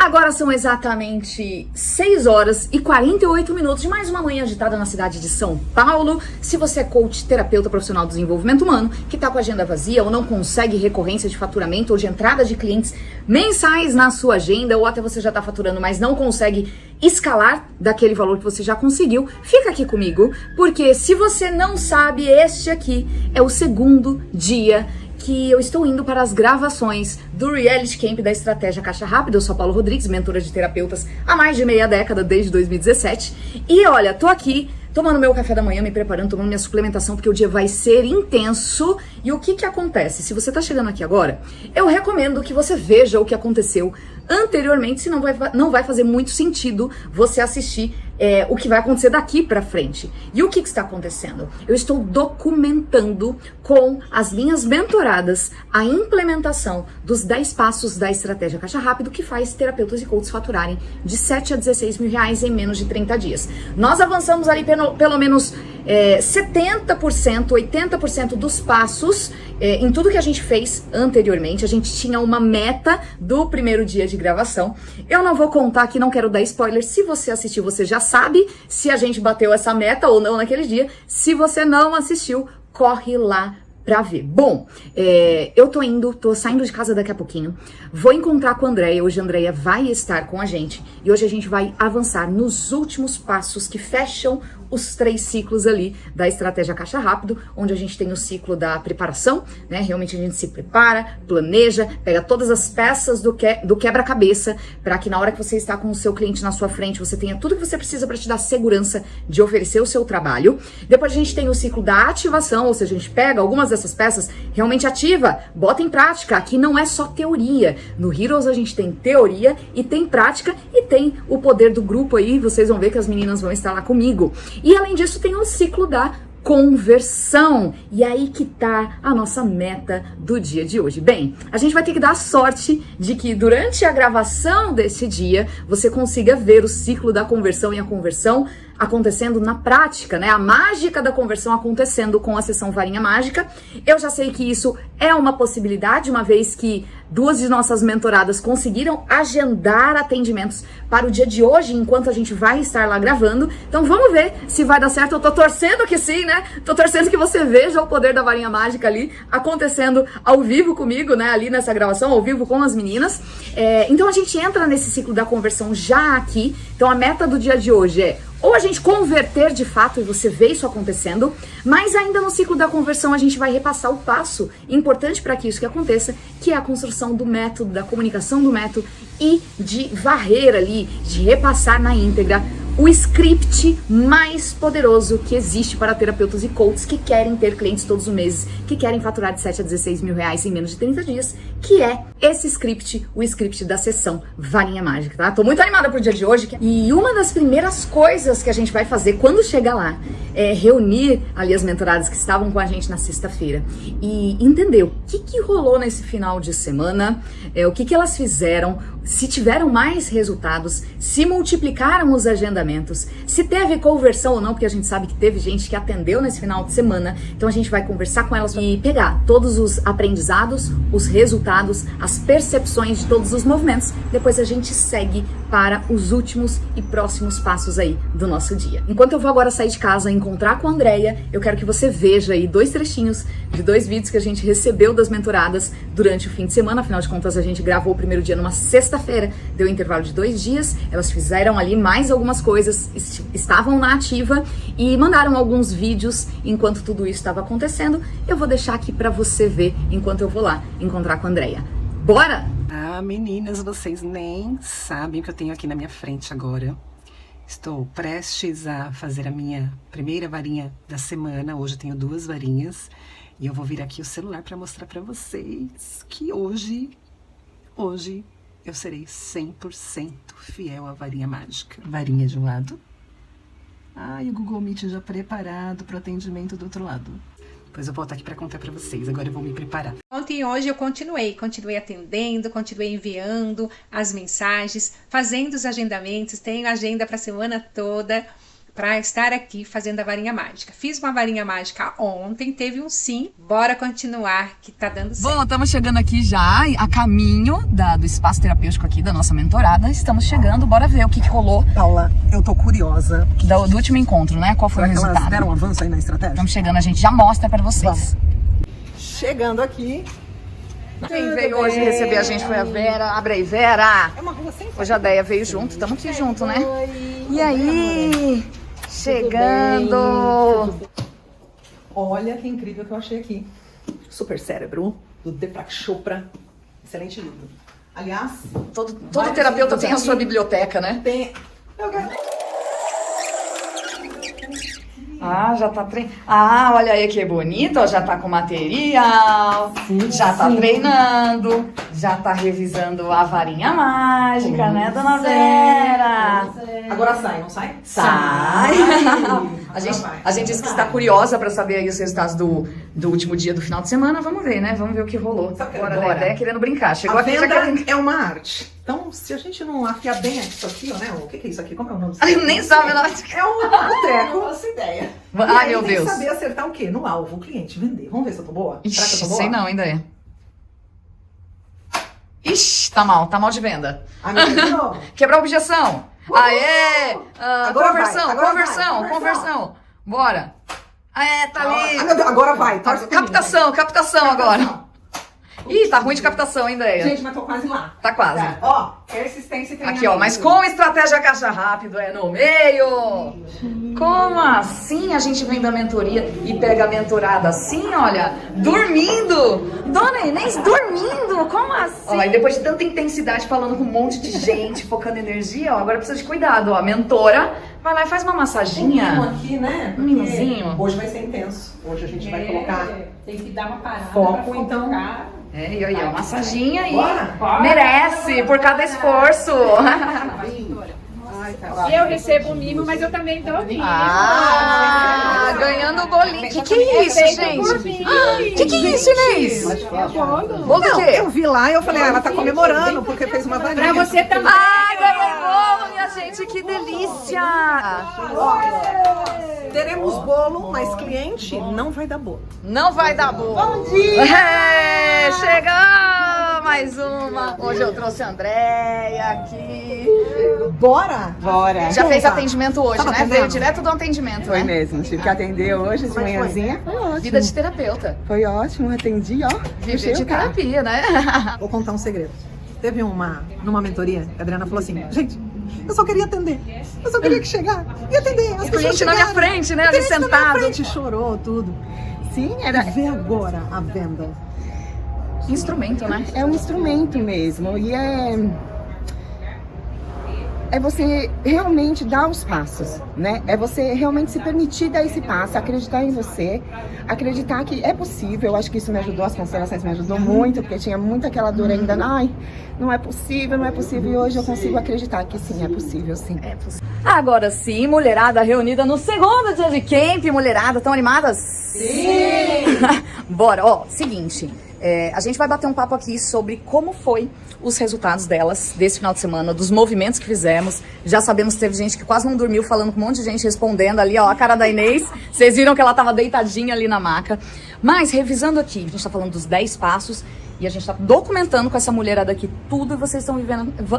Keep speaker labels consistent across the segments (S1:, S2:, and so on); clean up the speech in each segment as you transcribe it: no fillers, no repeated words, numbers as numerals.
S1: Agora são exatamente 6 horas e 48 minutos de mais uma manhã agitada na cidade de São Paulo. Se você é coach, terapeuta profissional de desenvolvimento humano, que está com a agenda vazia ou não consegue recorrência de faturamento ou de entrada de clientes mensais na sua agenda, ou até você já está faturando, mas não consegue escalar daquele valor que você já conseguiu, fica aqui comigo, porque se você não sabe, este aqui é o segundo dia que eu estou indo para as gravações do Reality Camp da Estratégia Caixa Rápida. Eu sou a Paula Rodrigues, mentora de terapeutas há mais de meia década, desde 2017. E olha, tô aqui tomando meu café da manhã, me preparando, tomando minha suplementação, porque o dia vai ser intenso. E o que acontece? Se você tá chegando aqui agora, eu recomendo que você veja o que aconteceu anteriormente, senão não vai fazer muito sentido você assistir o que vai acontecer daqui pra frente. E o que está acontecendo? Eu estou documentando com as minhas mentoradas a implementação dos 10 passos da Estratégia Caixa Rápido, que faz terapeutas e coaches faturarem de 7 a 16 mil reais em menos de 30 dias. Nós avançamos ali pelo menos 70%, 80% dos passos em tudo que a gente fez anteriormente. A gente tinha uma meta do primeiro dia de gravação. Eu não vou contar aqui, não quero dar spoiler. Se você assistiu, você já sabe se a gente bateu essa meta ou não naquele dia. Se você não assistiu, corre lá pra ver. Bom, eu tô saindo de casa daqui a pouquinho, vou encontrar com a Andréia. Hoje a Andréia vai estar com a gente e hoje a gente vai avançar nos últimos passos que fecham os 3 ciclos ali da Estratégia Caixa Rápido, onde a gente tem o ciclo da preparação, né? Realmente a gente se prepara, planeja, pega todas as peças do quebra-cabeça para que na hora que você está com o seu cliente na sua frente, você tenha tudo que você precisa para te dar segurança de oferecer o seu trabalho. Depois a gente tem o ciclo da ativação, ou seja, a gente pega algumas dessas peças, realmente ativa, bota em prática. Aqui não é só teoria. No Heroes a gente tem teoria e tem prática e tem o poder do grupo aí. Vocês vão ver que as meninas vão estar lá comigo. E além disso tem o ciclo da conversão. E aí que tá a nossa meta do dia de hoje. Bem, a gente vai ter que dar sorte de que durante a gravação desse dia você consiga ver o ciclo da conversão e a conversão acontecendo na prática, né? A mágica da conversão acontecendo com a sessão Varinha Mágica. Eu já sei que isso é uma possibilidade, uma vez que 2 de nossas mentoradas conseguiram agendar atendimentos para o dia de hoje, enquanto a gente vai estar lá gravando. Então vamos ver se vai dar certo. Eu tô torcendo que sim, né? Tô torcendo que você veja o poder da Varinha Mágica ali acontecendo ao vivo comigo, né? Ali nessa gravação, ao vivo com as meninas. Então a gente entra nesse ciclo da conversão já aqui. Então a meta do dia de hoje é ou a gente converter de fato e você vê isso acontecendo, mas ainda no ciclo da conversão a gente vai repassar o passo importante para que isso que aconteça, que é a construção do método, da comunicação do método e de varrer ali, de repassar na íntegra o script mais poderoso que existe para terapeutas e coaches que querem ter clientes todos os meses, que querem faturar de 7 a 16 mil reais em menos de 30 dias, que é esse script, o script da sessão Varinha Mágica, tá? Tô muito animada pro dia de hoje. E uma das primeiras coisas que a gente vai fazer quando chegar lá é reunir ali as mentoradas que estavam com a gente na sexta-feira e entender o que rolou nesse final de semana, o que elas fizeram, se tiveram mais resultados, se multiplicaram os agendamentos, se teve conversão ou não, porque a gente sabe que teve gente que atendeu nesse final de semana. Então a gente vai conversar com elas e pegar todos os aprendizados, os resultados, as percepções de todos os movimentos. Depois a gente segue para os últimos e próximos passos aí do nosso dia. Enquanto eu vou agora sair de casa, encontrar com a Andréia, eu quero que você veja aí 2 trechinhos de 2 vídeos que a gente recebeu das mentoradas durante o fim de semana. Afinal de contas, a gente gravou o primeiro dia numa sexta-feira, deu um intervalo de 2 dias, elas fizeram ali mais algumas coisas, estavam na ativa e mandaram alguns vídeos enquanto tudo isso estava acontecendo. Eu vou deixar aqui para você ver enquanto eu vou lá encontrar com a Andréia. Bora?
S2: Ah, meninas, vocês nem sabem o que eu tenho aqui na minha frente agora. Estou prestes a fazer a minha primeira varinha da semana. Hoje eu tenho 2 varinhas e eu vou vir aqui o celular para mostrar para vocês que hoje eu serei 100% fiel à varinha mágica. Varinha de um lado. E o Google Meet já preparado para o atendimento do outro lado. Depois eu volto aqui para contar para vocês. Agora eu vou me preparar.
S3: Ontem e hoje eu continuei atendendo, continuei enviando as mensagens, fazendo os agendamentos, tenho agenda para a semana toda. para estar aqui fazendo a varinha mágica. Fiz uma varinha mágica ontem, teve um sim. Bora continuar que tá dando certo.
S1: Bom, estamos chegando aqui já a caminho do espaço terapêutico aqui da nossa mentorada. Estamos chegando, bora ver o que rolou
S2: Paula, eu tô curiosa.
S1: do último encontro, né? Qual foi o resultado?
S2: Elas deram um avanço aí na estratégia?
S1: Estamos chegando, a gente já mostra pra vocês.
S2: Chegando aqui.
S1: Quem veio hoje receber a gente foi a Vera. Abre aí, Vera!
S2: É uma rua sem
S1: Hoje a Deia veio junto, estamos aqui junto, né? E aí? Chegando!
S2: Olha que incrível que eu achei aqui. Super Cérebro, do Deepak Chopra. Excelente livro. Aliás,
S1: Todo terapeuta tem a sua biblioteca, né?
S2: tem... Eu quero...
S1: Ah, já tá treinando. Ah, olha aí que bonito, ó, já tá com material, já tá treinando, já tá revisando a varinha mágica, né, dona Vera?
S2: Agora sai, não sai?
S1: Sai! A gente disse que está curiosa pra saber aí os resultados do último dia do final de semana. Vamos ver, né? Vamos ver o que rolou.
S2: Sabe o que
S1: Bora,
S2: era,
S1: Deia querendo brincar. Chegou
S2: A
S1: aqui já
S2: venda
S1: querendo...
S2: é uma arte. Então, se a gente não afiar bem isso aqui, ó, né? O que é isso aqui? Como é o nome disso?
S1: Nem sabe, não.
S2: É um treco. Nossa ideia.
S1: Ai, meu Deus.
S2: Tem que saber acertar o quê? No alvo, o cliente, vender. Vamos ver se eu tô boa? Será que eu tô
S1: Ixi,
S2: boa?
S1: sei não, ainda é. Ixi, tá mal de venda.
S2: Ah, meu Deus, de novo.
S1: Quebrar a objeção. Aê!
S2: Agora
S1: Conversão,
S2: vai, agora
S1: conversão,
S2: vai,
S1: conversão. Bora. Aê, tá ali.
S2: Ah, meu Deus, agora vai. Torce pra mim.
S1: Captação agora. Ih, tá ruim de captação ainda, Deia.
S2: Gente, mas tô quase lá.
S1: Tá quase.
S2: Tá. Ó, persistência e treinamento.
S1: Aqui, ó, mas com estratégia caixa rápido é no meio. Como assim a gente vem da mentoria e pega a mentorada assim, olha, dormindo? Dona Inês dormindo? Como assim? Ó, e depois de tanta intensidade falando com um monte de gente, focando energia, ó, agora precisa de cuidado, ó. A mentora vai lá e faz uma massaginha.
S2: Um aqui, né?
S1: Um mimozinho.
S2: Hoje vai ser intenso. Hoje a gente vai colocar
S3: Tem que dar uma parada.
S2: foco, então.
S1: É, e aí, ó, massaginha e
S2: Bora?
S1: merece por cada esforço.
S4: Eu recebo o mimo, mas eu também dou mimo.
S1: Ah, ganhando o bolinho. Que é isso, gente? Que é isso, Inês? Bolo do quê?
S2: Eu vi lá e eu falei, ela tá comemorando porque fez uma varinha.
S4: Pra você também.
S1: Ai, ganhou bolo, minha gente, que delícia!
S2: Teremos bolo, mas cliente não vai dar bolo.
S1: Não vai dar bolo. Bom dia! Chegou mais uma. Hoje eu trouxe a Andréia aqui.
S2: Bora?
S5: Bora.
S1: Já fez atendimento hoje,
S2: Tava
S1: né?
S2: atendendo?
S1: Veio direto do atendimento,
S5: Foi
S1: né?
S5: mesmo, tive que atender hoje de
S2: Como é que foi?
S5: manhãzinha. Foi ótimo.
S1: Vida de terapeuta.
S5: Foi ótimo, atendi, ó.
S1: Viver
S5: puxei
S1: de
S5: o carro.
S1: terapia, né?
S2: Vou contar um segredo. Teve numa mentoria, a Adriana falou assim, gente, eu só queria atender. Eu só queria que chegar e atender. As
S1: O
S2: pessoas
S1: cliente na minha
S2: chegaram.
S1: frente, né?
S2: O
S1: Ali
S2: cliente na minha
S1: sentado.
S2: frente, chorou tudo.
S5: Sim,
S2: E vê agora a venda.
S1: Instrumento, né?
S5: é um instrumento mesmo. E é você realmente dar os passos, né? É você realmente se permitir dar esse passo, acreditar em você, acreditar que é possível. Eu acho que isso me ajudou, as constelações me ajudou muito, porque tinha muito aquela dor ainda, ai, não é possível, não é possível. E hoje eu consigo acreditar que sim, é possível, sim.
S1: É possível. Agora sim, mulherada reunida no segundo dia de camp. Mulherada, tão animadas? Sim! Bora, ó, seguinte, a gente vai bater um papo aqui sobre como foi os resultados delas desse final de semana, dos movimentos que fizemos. Já sabemos que teve gente que quase não dormiu, falando com um monte de gente respondendo ali, ó, a cara da Inês. Vocês viram que ela tava deitadinha ali na maca. Mas, revisando aqui, a gente tá falando dos 10 passos e a gente tá documentando com essa mulherada aqui tudo e vocês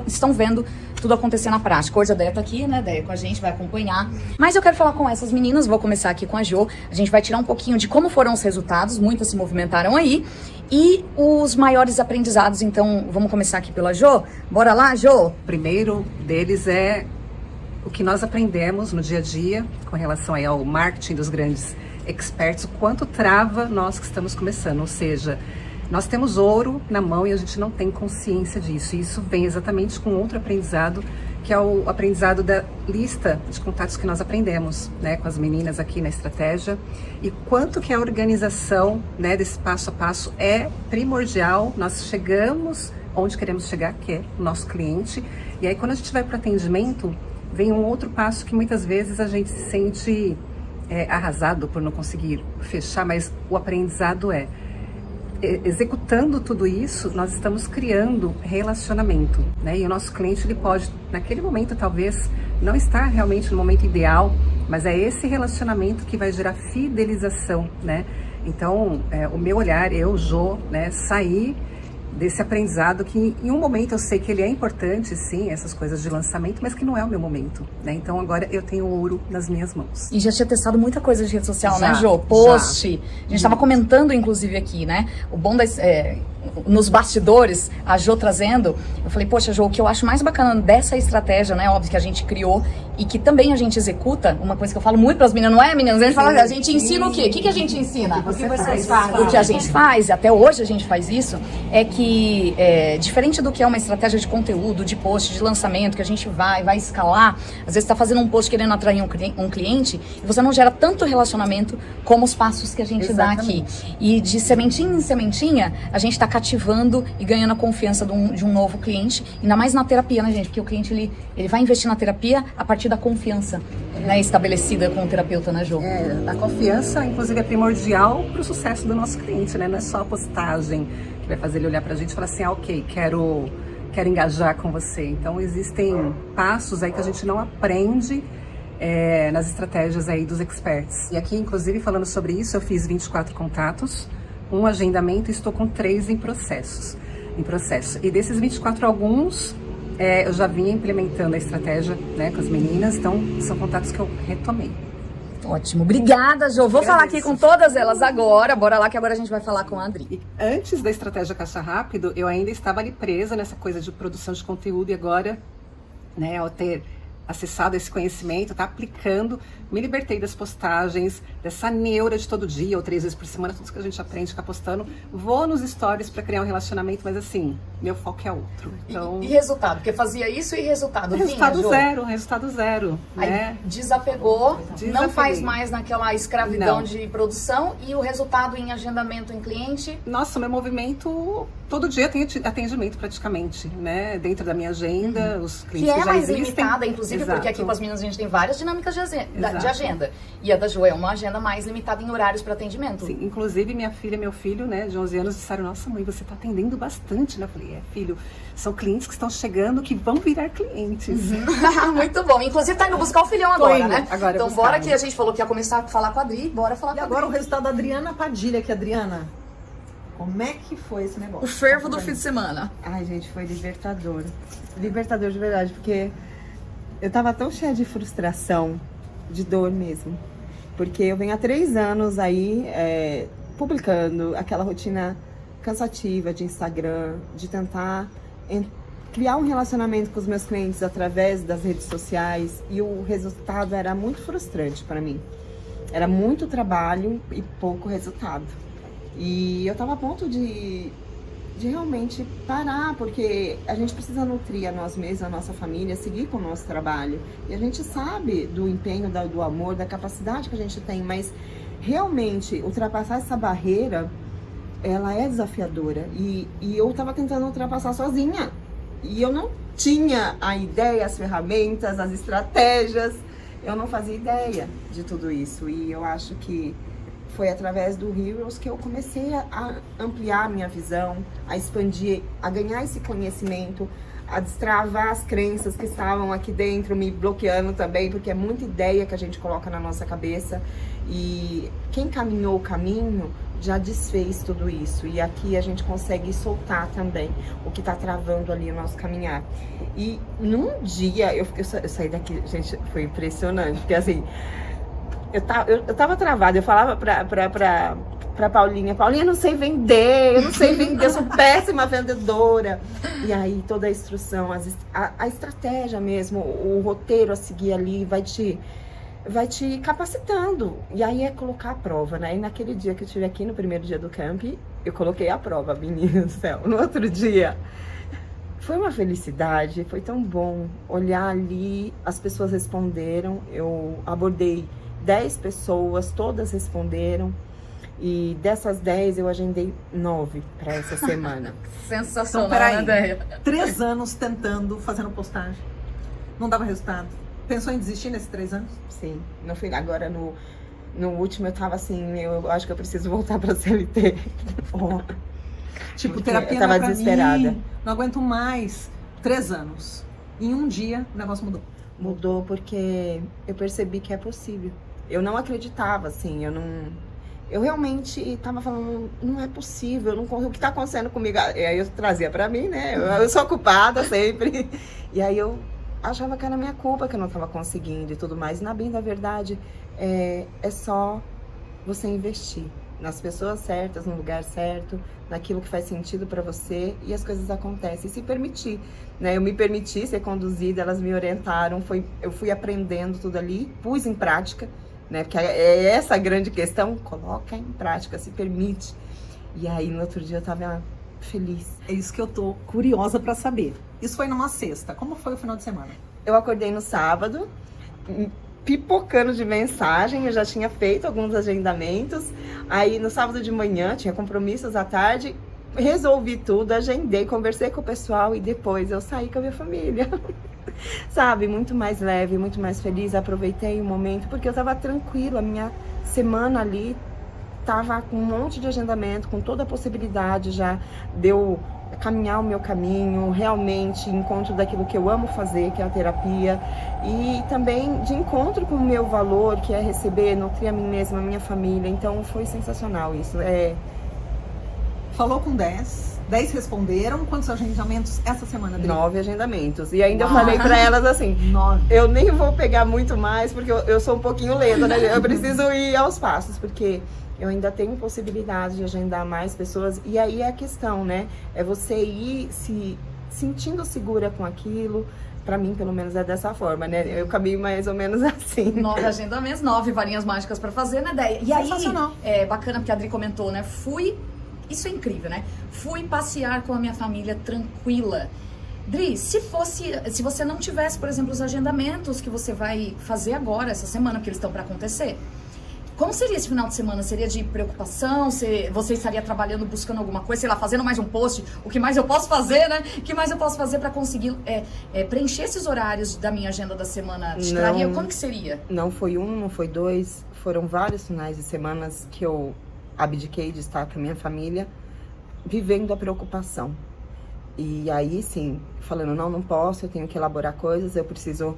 S1: estão vendo tudo acontecer na prática. Hoje a Deia tá aqui, né, Deia, com a gente, vai acompanhar. Mas eu quero falar com essas meninas, vou começar aqui com a Jo. A gente vai tirar um pouquinho de como foram os resultados, muitas se movimentaram aí. E os maiores aprendizados, então vamos começar aqui pela Jo. Bora lá, Jo?
S2: O primeiro deles é o que nós aprendemos no dia a dia com relação aí ao marketing dos grandes experts, o quanto trava nós que estamos começando, ou seja, nós temos ouro na mão e a gente não tem consciência disso. E isso vem exatamente com outro aprendizado, que é o aprendizado da lista de contatos que nós aprendemos, né, com as meninas aqui na estratégia, e quanto que a organização, né, desse passo a passo é primordial. Nós chegamos onde queremos chegar, que é o nosso cliente, e aí quando a gente vai para o atendimento, vem um outro passo que muitas vezes a gente se sente arrasado por não conseguir fechar, mas o aprendizado executando tudo isso, nós estamos criando relacionamento, né? E o nosso cliente, ele pode, naquele momento, talvez não estar realmente no momento ideal mas é esse relacionamento que vai gerar fidelização, né? Então, o meu olhar, eu, Jo, né, sair desse aprendizado que em um momento eu sei que ele é importante, sim, essas coisas de lançamento, mas que não é o meu momento, né? Então agora eu tenho ouro nas minhas mãos.
S1: E já tinha testado muita coisa de rede social,
S2: Já,
S1: né, Jo? Post.
S2: já.
S1: A gente tava comentando, inclusive, aqui, né? O bom nos bastidores, a Jo trazendo, eu falei, poxa, Jo, o que eu acho mais bacana dessa estratégia, né, óbvio, que a gente criou e que também a gente executa, uma coisa que eu falo muito pras meninas, não é, meninas? A gente fala, a gente ensina o quê? O que a gente ensina?
S2: O que vocês fazem?
S1: O que a gente faz, até hoje a gente faz isso, é que, diferente do que é uma estratégia de conteúdo, de post, de lançamento, que a gente vai escalar, às vezes tá fazendo um post querendo atrair um cliente, e você não gera tanto relacionamento como os passos que a gente dá aqui. E de sementinha em sementinha, a gente tá cativando e ganhando a confiança de um novo cliente, ainda mais na terapia, né, gente? Porque o cliente, ele vai investir na terapia a partir da confiança, né, estabelecida com o terapeuta, né, Jo?
S2: A confiança, inclusive, é primordial para o sucesso do nosso cliente, né? Não é só a postagem que vai fazer ele olhar para a gente e falar assim, ok, quero engajar com você. Então, existem passos aí que a gente não aprende nas estratégias aí dos experts. E aqui, inclusive, falando sobre isso, eu fiz 24 contatos, um agendamento e estou com 3 em processo. E desses 24, alguns eu já vinha implementando a estratégia, né, com as meninas, então são contatos que eu retomei.
S1: Ótimo, obrigada, Jo. Vou falar aqui com todas elas agora, bora lá que agora a gente vai falar com a Adri.
S2: E antes da estratégia Caixa Rápido, eu ainda estava ali presa nessa coisa de produção de conteúdo e agora, né, ao ter acessado esse conhecimento, tá aplicando, me libertei das postagens, dessa neura de todo dia ou 3 vezes por semana, tudo que a gente aprende, ficar postando. Vou nos stories para criar um relacionamento, mas assim, meu foco é outro. Então,
S1: E resultado? Porque fazia isso e resultado?
S2: resultado
S1: vinha,
S2: zero, resultado zero.
S1: Aí
S2: Né?
S1: desapegou, não faz
S2: Desapeguei.
S1: mais naquela escravidão
S2: Não.
S1: de produção e o resultado em agendamento em cliente.
S2: Nossa, meu movimento, todo dia tem atendimento praticamente, né? Dentro da minha agenda, os
S1: Que
S2: clientes
S1: é
S2: já
S1: mais
S2: existem.
S1: limitada, inclusive, porque aqui
S2: Exato.
S1: com as meninas a gente tem várias dinâmicas de
S2: Exato.
S1: agenda. E a da Jo é uma agenda mais limitada em horários para atendimento.
S2: Sim, inclusive minha filha e meu filho, né, de 11 anos, disseram, nossa mãe, você tá atendendo bastante, né? Eu falei, filho, são clientes que estão chegando que vão virar clientes.
S1: Muito bom. Inclusive tá indo buscar o filhão agora,
S2: indo,
S1: né?
S2: agora
S1: Então
S2: buscar.
S1: bora que a gente falou que ia começar a falar com a Adri, bora falar
S6: E
S1: com a
S6: agora o
S1: Adri.
S6: resultado da Adriana Padilha aqui, Adriana. Como é que foi esse negócio?
S1: O fervo do fim de semana.
S5: Ai, gente, foi libertador. Libertador de verdade, porque eu tava tão cheia de frustração, de dor mesmo. Porque eu venho há 3 anos aí publicando aquela rotina cansativa de Instagram, de tentar criar um relacionamento com os meus clientes através das redes sociais, e o resultado era muito frustrante para mim. Era muito trabalho e pouco resultado. E eu tava a ponto de realmente parar, porque a gente precisa nutrir a nós mesmos, a nossa família, seguir com o nosso trabalho. E a gente sabe do empenho, do amor, da capacidade que a gente tem, mas realmente ultrapassar essa barreira, ela é desafiadora. E eu tava tentando ultrapassar sozinha. E eu não tinha a ideia, as ferramentas, as estratégias. Eu não fazia ideia de tudo isso. E eu acho que foi através do Heroes que eu comecei a ampliar a minha visão, a expandir, a ganhar esse conhecimento, a destravar as crenças que estavam aqui dentro, me bloqueando também, porque é muita ideia que a gente coloca na nossa cabeça. E quem caminhou o caminho já desfez tudo isso. E aqui a gente consegue soltar também o que tá travando ali o nosso caminhar. E num dia, eu saí daqui, gente, foi impressionante, porque assim, eu tava travada, eu falava pra Paulinha, eu não sei vender, eu sou péssima vendedora. E aí toda a instrução, a estratégia mesmo, o roteiro a seguir ali vai te capacitando. E aí é colocar a prova, né? E naquele dia que eu estive aqui, no primeiro dia do camp, eu coloquei a prova, menina do céu. No outro dia, foi uma felicidade, foi tão bom olhar ali, as pessoas responderam, eu abordei 10 pessoas, todas responderam. E dessas 10, eu agendei 9 para essa semana.
S1: Sensacional,
S6: Então, peraí.
S1: né, Deia?
S6: 3 anos tentando, fazendo postagem. Não dava resultado. Pensou em desistir nesses 3 anos?
S5: Sim, no final, agora no último eu tava assim, eu acho que eu preciso voltar pra CLT.
S6: Oh. Tipo,
S5: Porque
S6: terapia
S5: eu tava
S6: não é pra
S5: desesperada.
S6: mim, não aguento mais. 3 anos. Em um dia, o negócio mudou.
S5: Mudou porque eu percebi que é possível. Eu não acreditava, assim, eu realmente tava falando, não é possível, eu não, o que tá acontecendo comigo? E aí eu trazia pra mim, né? Eu sou culpada sempre. E aí eu achava que era minha culpa que eu não tava conseguindo e tudo mais. E na bem da verdade, é só você investir nas pessoas certas, no lugar certo, naquilo que faz sentido pra você, e as coisas acontecem. E se permitir, né? Eu me permiti ser conduzida, elas me orientaram, eu fui aprendendo tudo ali, pus em prática, né? Porque é essa a grande questão, coloca em prática, se permite. E aí no outro dia eu tava feliz.
S6: É isso que eu tô curiosa pra saber. Isso foi numa sexta. Como foi o final de semana?
S5: Eu acordei no sábado, pipocando de mensagem, eu já tinha feito alguns agendamentos. Aí no sábado de manhã, tinha compromissos à tarde, resolvi tudo, agendei, conversei com o pessoal e depois eu saí com a minha família. Sabe, muito mais leve, muito mais feliz, aproveitei o momento, porque eu tava tranquila, a minha semana ali tava com um monte de agendamento, com toda a possibilidade já de eu caminhar o meu caminho, realmente encontro daquilo que eu amo fazer, que é a terapia, e também de encontro com o meu valor, que é receber, nutrir a mim mesma, a minha família. Então foi sensacional isso.
S6: Falou com 10 responderam. Quantos agendamentos essa semana, Adri?
S5: 9 agendamentos. E ainda eu falei pra elas assim,
S6: 9.
S5: Eu nem vou pegar muito mais, porque eu sou um pouquinho lenta, né? Eu preciso ir aos passos, porque eu ainda tenho possibilidade de agendar mais pessoas. E aí é a questão, né? É você ir se sentindo segura com aquilo. Pra mim, pelo menos, é dessa forma, né? Eu caminho mais ou menos assim.
S1: 9 agendamentos, 9 varinhas mágicas pra fazer, né, Déia? E aí,
S6: Sensacional.
S1: é bacana porque a Adri comentou, né? Isso é incrível, né? Fui passear com a minha família tranquila. Dri, se você não tivesse, por exemplo, os agendamentos que você vai fazer agora, essa semana, porque eles estão pra acontecer, como seria esse final de semana? Seria de preocupação? Você estaria trabalhando, buscando alguma coisa, sei lá, fazendo mais um post? O que mais eu posso fazer, né? O que mais eu posso fazer pra conseguir preencher esses horários da minha agenda da semana? Te traria? Como que seria?
S5: Não foi um, não foi dois. Foram vários finais de semanas que eu abdiquei de estar com a minha família, vivendo a preocupação. E aí, sim, falando, não posso, eu tenho que elaborar coisas, eu preciso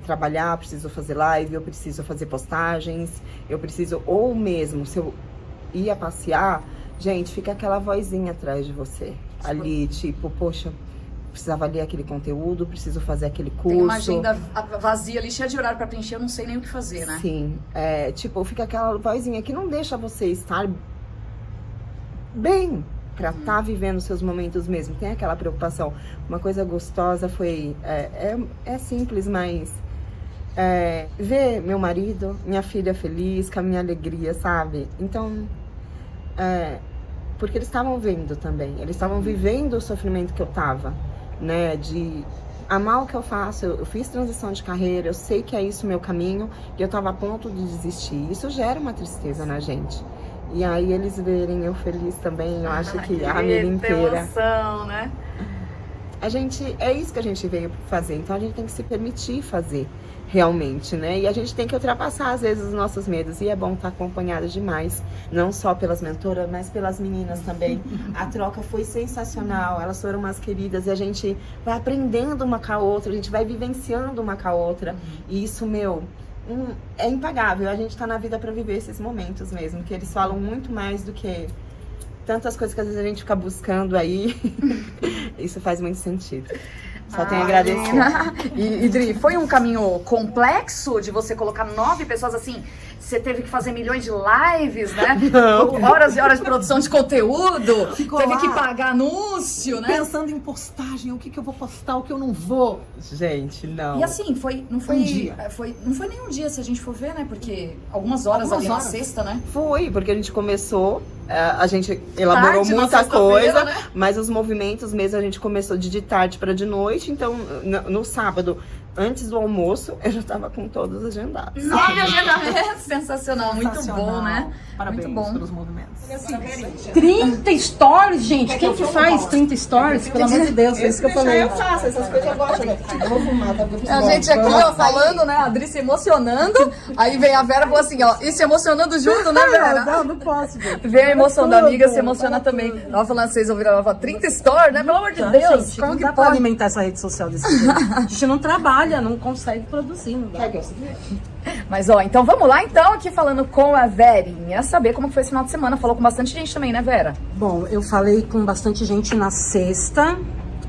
S5: trabalhar, preciso fazer live, eu preciso fazer postagens, eu preciso, ou mesmo, se eu ia passear, gente, fica aquela vozinha atrás de você, ali, tipo, poxa, precisava ler aquele conteúdo, preciso fazer aquele curso.
S1: Tem uma agenda vazia ali, cheia de horário pra preencher, eu não sei nem o que fazer, né?
S5: Sim, tipo, fica aquela vozinha que não deixa você estar bem, pra estar vivendo seus momentos mesmo. Tem aquela preocupação. Uma coisa gostosa foi, é simples, mas ver meu marido, minha filha feliz, com a minha alegria, sabe? Então, porque eles estavam vendo também, eles estavam vivendo o sofrimento que eu tava, né? De amar o que eu faço, eu fiz transição de carreira, eu sei que é isso o meu caminho, e eu tava a ponto de desistir. Isso gera uma tristeza na gente. E aí eles verem eu feliz também, eu acho que a família inteira.
S1: Emoção, né?
S5: É isso que a gente veio fazer, então a gente tem que se permitir fazer realmente, né? E a gente tem que ultrapassar às vezes os nossos medos, e é bom estar acompanhada demais, não só pelas mentoras, mas pelas meninas também. A troca foi sensacional, elas foram umas queridas, e a gente vai aprendendo uma com a outra, a gente vai vivenciando uma com a outra, e isso, é impagável. A gente tá na vida pra viver esses momentos mesmo, que eles falam muito mais do que tantas coisas que às vezes a gente fica buscando aí. Isso faz muito sentido. Só tenho a agradecer.
S1: E Dri, foi um caminho complexo de você colocar 9 pessoas assim? Você teve que fazer milhões de lives, né?
S5: Não.
S1: Horas e horas de produção de conteúdo.
S6: Ficou
S1: teve
S6: lá
S1: que pagar anúncio, né?
S6: pensando em postagem, o que eu vou postar, o que eu não vou.
S5: Gente, não.
S1: E assim, não foi
S6: Um dia.
S1: Não foi nem um dia, se a gente for ver, né? Porque algumas horas ali na sexta, né?
S5: Foi, porque a gente começou, a gente elaborou
S1: Tarde, na
S5: muita
S1: sexta-feira,
S5: coisa,
S1: né?
S5: Mas os movimentos mesmo a gente começou de tarde para de noite, então no sábado, antes do almoço, eu já tava com todos agendados.
S1: 9 agendamentos, sensacional, muito bom, né?
S6: Parabéns
S1: Muito bom.
S6: pelos movimentos.
S7: 30 stories, gente? Quem que faz 30 stories? Pelo amor de Deus, foi isso que eu falei.
S5: Eu faço essas coisas, eu gosto, né? Eu vou fumar, tá?
S1: A gente aqui, ó, falando, né? A Adri se emocionando. Aí vem a Vera e falou assim, ó, e se emocionando junto, né, Vera?
S7: Não posso, gente.
S1: Vem a emoção da amiga, se emociona também. Tava falando, vocês ouviram ela falar 30 stories, né? Pelo amor de Deus,
S7: Gente,
S1: como
S7: não
S1: que
S7: dá pra
S1: pode?
S7: alimentar essa rede social desse jeito. A gente não trabalha trabalha, não consegue produzir, não dá.
S1: Mas ó, então vamos lá então, aqui falando com a Verinha, saber como foi esse final de semana. Falou com bastante gente também, né, Vera?
S7: Bom, eu falei com bastante gente na sexta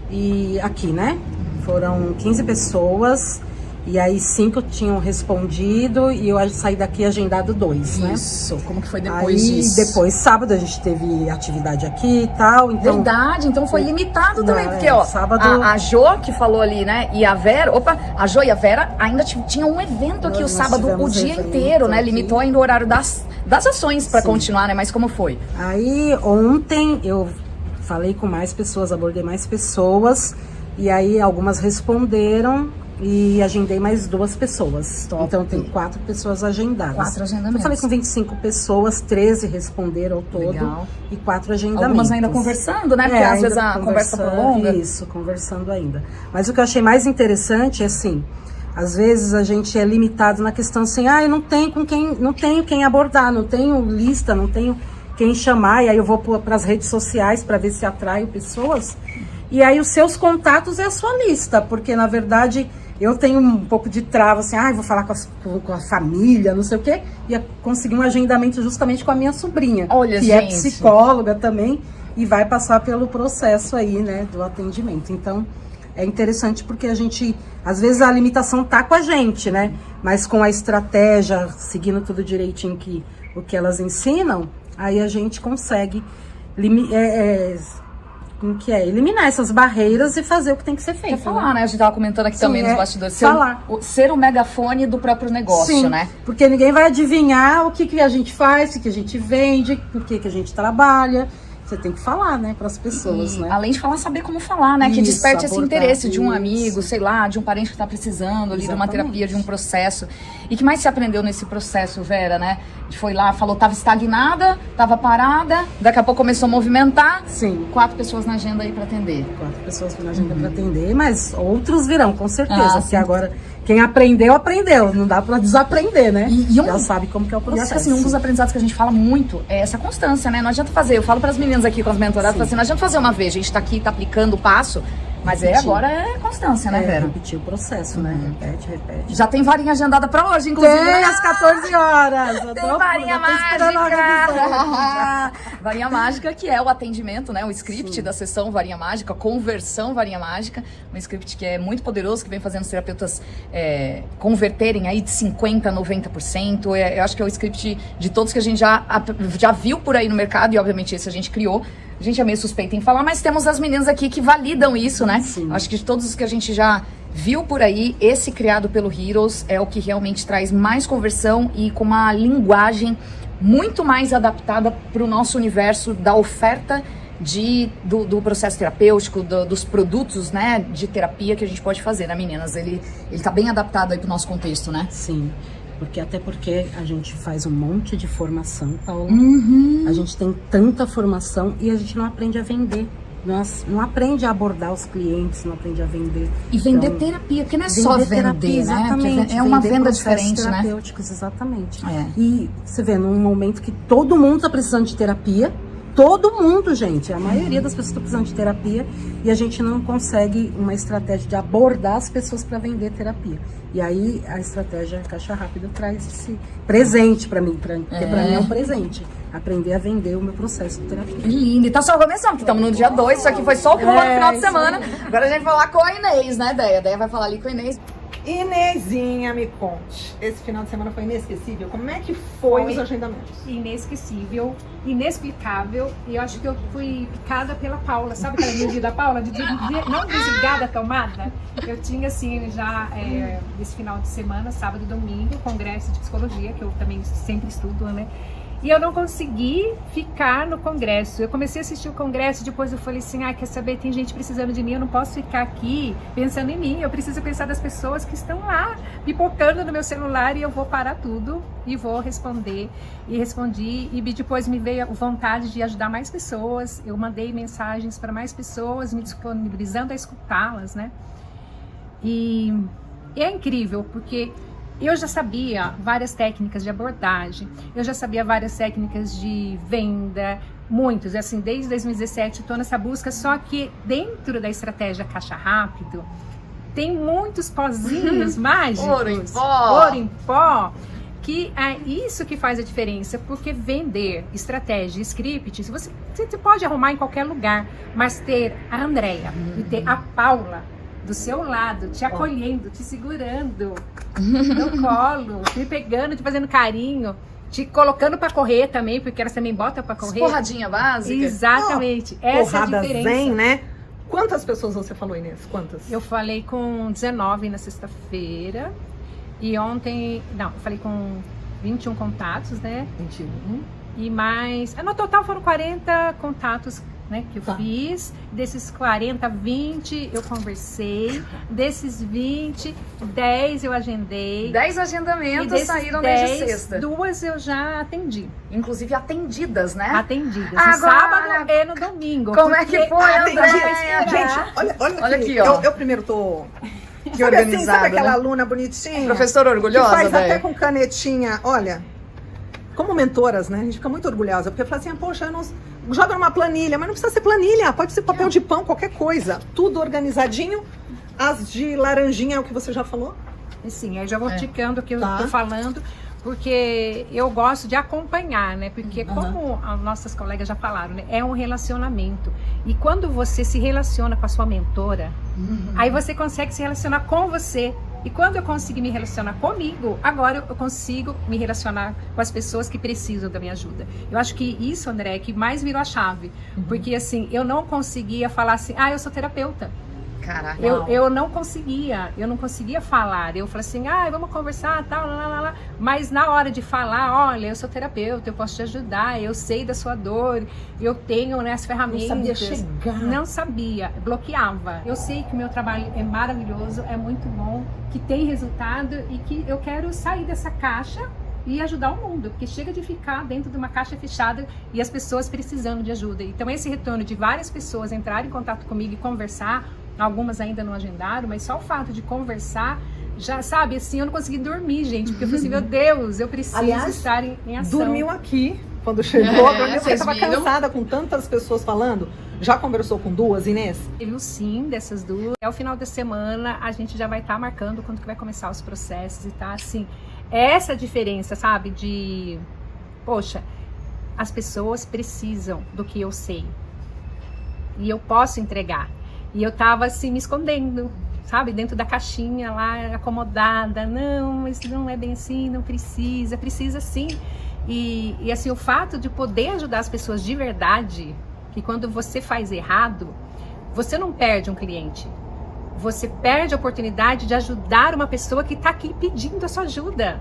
S7: e aqui, né? Foram 15 pessoas. E aí 5 tinham respondido e eu saí daqui agendado 2, né?
S1: Isso, como que foi depois
S7: aí,
S1: disso?
S7: Depois, sábado, a gente teve atividade aqui e tal. Então,
S1: Verdade, então foi limitado também,
S7: Não,
S1: porque ó,
S7: sábado-
S1: a Jo que falou ali, né, e a Vera, a Jo e a Vera ainda tinham um evento aqui o
S7: Nós
S1: sábado, o
S7: tivemos
S1: dia
S7: evento
S1: inteiro, né,
S7: aqui.
S1: limitou ainda o horário das ações pra continuar, né, mas como foi?
S7: Aí ontem eu falei com mais pessoas, abordei mais pessoas. E aí algumas responderam e agendei mais 2 pessoas.
S1: Top.
S7: Então tem 4 pessoas agendadas.
S1: 4 agendamentos.
S7: Eu falei com 25 pessoas, 13 responderam ao todo.
S1: Legal.
S7: E 4 agendamentos.
S1: Algumas ainda conversando, né, porque às
S7: ainda
S1: vezes a conversa prolonga.
S7: Isso, conversando ainda. Mas o que eu achei mais interessante é assim, às vezes a gente é limitado na questão assim, eu não tenho quem abordar, não tenho lista, não tenho quem chamar, e aí eu vou para as redes sociais para ver se atraio pessoas. E aí os seus contatos é a sua lista, porque na verdade eu tenho um pouco de trava, assim, vou falar com a família, não sei o quê, e consegui um agendamento justamente com a minha sobrinha,
S1: Olha,
S7: que
S1: gente.
S7: é psicóloga também, e vai passar pelo processo aí, né, do atendimento. Então, é interessante porque a gente, às vezes a limitação tá com a gente, né, mas com a estratégia, seguindo tudo direitinho o que elas ensinam, aí a gente consegue eliminar essas barreiras e fazer o que tem que ser feito.
S1: Quer falar, né? A gente tava comentando aqui também nos bastidores. Ser o megafone do próprio negócio,
S7: Sim,
S1: né?
S7: porque ninguém vai adivinhar o que a gente faz, o que a gente vende, o que a gente trabalha. Você tem que falar, né, para as pessoas, né?
S1: Além de falar, saber como falar, né? Que
S7: Isso,
S1: desperte esse
S7: abordar,
S1: interesse de um
S7: isso.
S1: amigo, sei lá, de um parente que tá precisando ali de uma
S7: Exatamente.
S1: terapia, de um processo. E que mais se aprendeu nesse processo, Vera, né? Foi lá, falou, tava estagnada, tava parada, daqui a pouco começou a movimentar.
S7: Sim.
S1: 4 pessoas na agenda aí pra atender.
S7: 4 pessoas na agenda para atender, mas outros virão, com certeza. Porque
S1: sim.
S7: agora, quem aprendeu. Não dá para desaprender, né? Já sabe como que é o
S1: E
S7: processo.
S1: acho que assim, um dos aprendizados que a gente fala muito é essa constância, né? Não adianta fazer, eu falo para as meninas aqui com as mentoradas, falo assim, não adianta fazer uma vez, a gente tá aqui, tá aplicando o passo, mas agora é constância, né, Vera?
S7: Repetir o processo, né? Repete.
S1: Já tem varinha agendada pra hoje, inclusive.
S7: Tem às 14 horas.
S1: Tem varinha mágica! Varinha mágica, que é o atendimento, né? O script da sessão Varinha Mágica, conversão Varinha Mágica. Um script que é muito poderoso, que vem fazendo os terapeutas converterem aí de 50% a 90%. Eu acho que é o script de todos que a gente já viu por aí no mercado, e obviamente esse a gente criou. A gente é meio suspeita em falar, mas temos as meninas aqui que validam isso, né?
S7: Sim.
S1: Acho que de todos os que a gente já viu por aí, esse criado pelo Heroes é o que realmente traz mais conversão e com uma linguagem muito mais adaptada para o nosso universo da oferta do processo terapêutico, dos produtos, né, de terapia que a gente pode fazer, né, meninas? Ele tá bem adaptado aí pro nosso contexto, né?
S7: Sim. Até porque a gente faz um monte de formação, Paula. A gente tem tanta formação e a gente não aprende a vender. Não aprende a abordar os clientes, não aprende a vender.
S1: E vender terapia, porque não é só vender,
S7: terapia,
S1: né?
S7: exatamente.
S1: É uma
S7: Vender
S1: venda
S7: processos
S1: diferente, né?
S7: terapêuticos, exatamente.
S1: É.
S7: E você vê, num momento que todo mundo está precisando de terapia, todo mundo, gente, a maioria das pessoas está precisando de terapia, e a gente não consegue uma estratégia de abordar as pessoas para vender terapia. E aí a estratégia Caixa Rápida traz esse presente para mim, porque para mim é um presente. Aprender a vender o meu processo de terapia.
S1: Que lindo. E tá só começando, porque estamos no dia 2, isso aqui foi só o que rolou no final de semana. Agora a gente vai falar com a Inês, né, Deia? A Deia vai falar ali com a Inês.
S6: Inezinha, me conte. Esse final de semana foi inesquecível. Como é que foi os agendamentos?
S4: Inesquecível, inexplicável. E eu acho que eu fui picada pela Paula. Sabe aquela energia da Paula? Não desligada a tomada. Eu tinha, assim, já esse final de semana, sábado e domingo, congresso de psicologia, que eu também sempre estudo, né? E eu não consegui ficar no congresso. Eu comecei a assistir o congresso, depois eu falei assim, quer saber, tem gente precisando de mim, eu não posso ficar aqui pensando em mim, eu preciso pensar das pessoas que estão lá, pipocando no meu celular, e eu vou parar tudo e vou responder. E respondi, e depois me veio a vontade de ajudar mais pessoas, eu mandei mensagens para mais pessoas, me disponibilizando a escutá-las, né? E é incrível, porque eu já sabia várias técnicas de abordagem, eu já sabia várias técnicas de venda, muitos, assim, desde 2017 estou nessa busca, só que dentro da estratégia Caixa Rápido, tem muitos pozinhos mágicos.
S1: Ouro em pó.
S4: Ouro em pó. Que é isso que faz a diferença, porque vender estratégia, script, você pode arrumar em qualquer lugar, mas ter a Andréia e ter a Paula do seu lado, te acolhendo, te segurando no colo, te pegando, te fazendo carinho, te colocando pra correr também, porque elas também botam pra correr.
S1: Porradinha básica.
S4: Exatamente, essa é a
S6: Porrada
S4: diferença.
S6: zen, né? Quantas pessoas você falou, Inês? Quantas?
S4: Eu falei com 19 na sexta-feira. E ontem, não, eu falei com 21 contatos, né?
S6: 21.
S4: E mais, no total foram 40 contatos, né, que eu fiz. Desses 40, 20 eu conversei. Desses 20, 10 eu agendei.
S1: 10
S4: E
S1: agendamentos
S4: desses
S1: saíram
S4: 10,
S1: desde sexta.
S4: 2 eu já atendi.
S1: Inclusive atendidas, né?
S4: Atendidas. No
S1: Agora,
S4: sábado e no domingo.
S1: Como é que
S4: porque
S1: foi,
S4: atendi
S1: Andréia?
S4: pra esperar.
S6: Gente, olha
S1: Olha aqui, ó.
S6: Eu primeiro tô...
S1: Que
S6: Sabe assim,
S1: organizada,
S6: sabe aquela
S1: né?
S6: aluna bonitinha?
S1: Professora
S6: Que
S1: orgulhosa,
S6: faz até
S1: velho.
S6: com canetinha, olha... Como mentoras, né? A gente fica muito orgulhosa, porque fala assim, poxa, eu não... joga numa planilha, mas não precisa ser planilha, pode ser papel de pão, qualquer coisa. Tudo organizadinho. As de laranjinha é o que você já falou?
S4: E sim, aí já vou ticando o que eu
S6: Tá.
S4: tô falando, porque eu gosto de acompanhar, né? Porque como as nossas colegas já falaram, né? É um relacionamento. E quando você se relaciona com a sua mentora, aí você consegue se relacionar com você. E quando eu consegui me relacionar comigo, agora eu consigo me relacionar com as pessoas que precisam da minha ajuda. Eu acho que isso, André, é que mais virou a chave. Porque assim, eu não conseguia falar assim, eu sou terapeuta.
S1: Caraca.
S4: Eu não conseguia falar. Eu falei assim, vamos conversar, tal, lá. Mas na hora de falar, olha, eu sou terapeuta, eu posso te ajudar, eu sei da sua dor, eu tenho, né, as ferramentas.
S6: Não sabia chegar.
S4: Não sabia, bloqueava. Eu sei que o meu trabalho é maravilhoso, é muito bom, que tem resultado e que eu quero sair dessa caixa e ajudar o mundo, porque chega de ficar dentro de uma caixa fechada e as pessoas precisando de ajuda. Então esse retorno de várias pessoas entrarem em contato comigo e conversar, algumas ainda não agendaram, mas só o fato de conversar, já sabe, assim, eu não consegui dormir, gente, porque eu falei assim, meu Deus, eu preciso estar em ação.
S6: Dormiu aqui, quando chegou, dormiu porque
S1: vocês
S6: estava
S1: viram?
S6: cansada com tantas pessoas falando. Já conversou com duas, Inês?
S4: Teve o sim dessas duas. Até o final da semana, a gente já vai estar marcando quando que vai começar os processos e tá, assim, essa diferença, sabe, de, poxa, as pessoas precisam do que eu sei e eu posso entregar. E eu tava assim, me escondendo, sabe? Dentro da caixinha lá, acomodada. Não, mas não é bem assim, não precisa. Precisa sim. E assim, o fato de poder ajudar as pessoas de verdade, que quando você faz errado, você não perde um cliente. Você perde a oportunidade de ajudar uma pessoa que tá aqui pedindo a sua ajuda.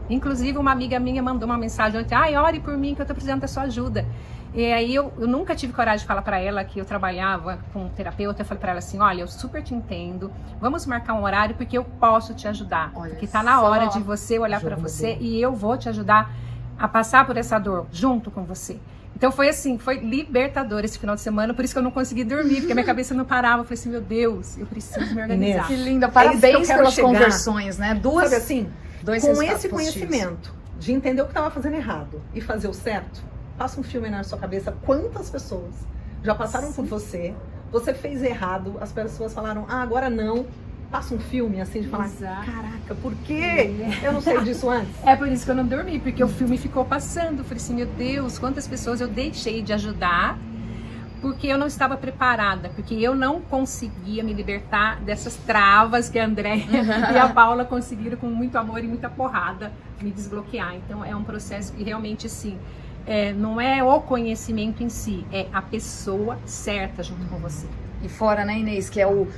S4: Inclusive, uma amiga minha mandou uma mensagem ontem, ore por mim que eu tô precisando da sua ajuda. E aí eu nunca tive coragem de falar para ela que eu trabalhava com um terapeuta. Eu falei para ela assim, olha, eu super te entendo, vamos marcar um horário porque eu posso te ajudar.
S1: Olha
S4: porque tá na
S1: só.
S4: hora de você olhar para você e eu vou te ajudar a passar por essa dor junto com você. Então foi assim, foi libertador esse final de semana, por isso que eu não consegui dormir, porque a minha cabeça não parava. Eu falei assim, meu Deus, eu preciso me organizar.
S1: Que linda,
S6: É isso que eu
S1: parabéns
S6: quero
S1: pelas
S6: chegar.
S1: conversões, né? Duas,
S6: Sabe assim,
S1: dois
S6: com
S1: resultados
S6: esse
S1: positivos.
S6: conhecimento de entender o que estava fazendo errado e fazer o certo, passa um filme na sua cabeça. Quantas pessoas já passaram por você, você fez errado, as pessoas falaram, agora não. Passa um filme assim de falar,
S4: Exato.
S6: caraca, por quê? Eu não sei disso antes.
S4: É por isso que eu não dormi, porque o filme ficou passando. Eu falei assim, meu Deus, quantas pessoas eu deixei de ajudar porque eu não estava preparada, porque eu não conseguia me libertar dessas travas que a Andréia e a Paula conseguiram com muito amor e muita porrada me desbloquear. Então é um processo que realmente assim, não é o conhecimento em si, é a pessoa certa junto com você.
S1: E fora, né, Inês, que é o...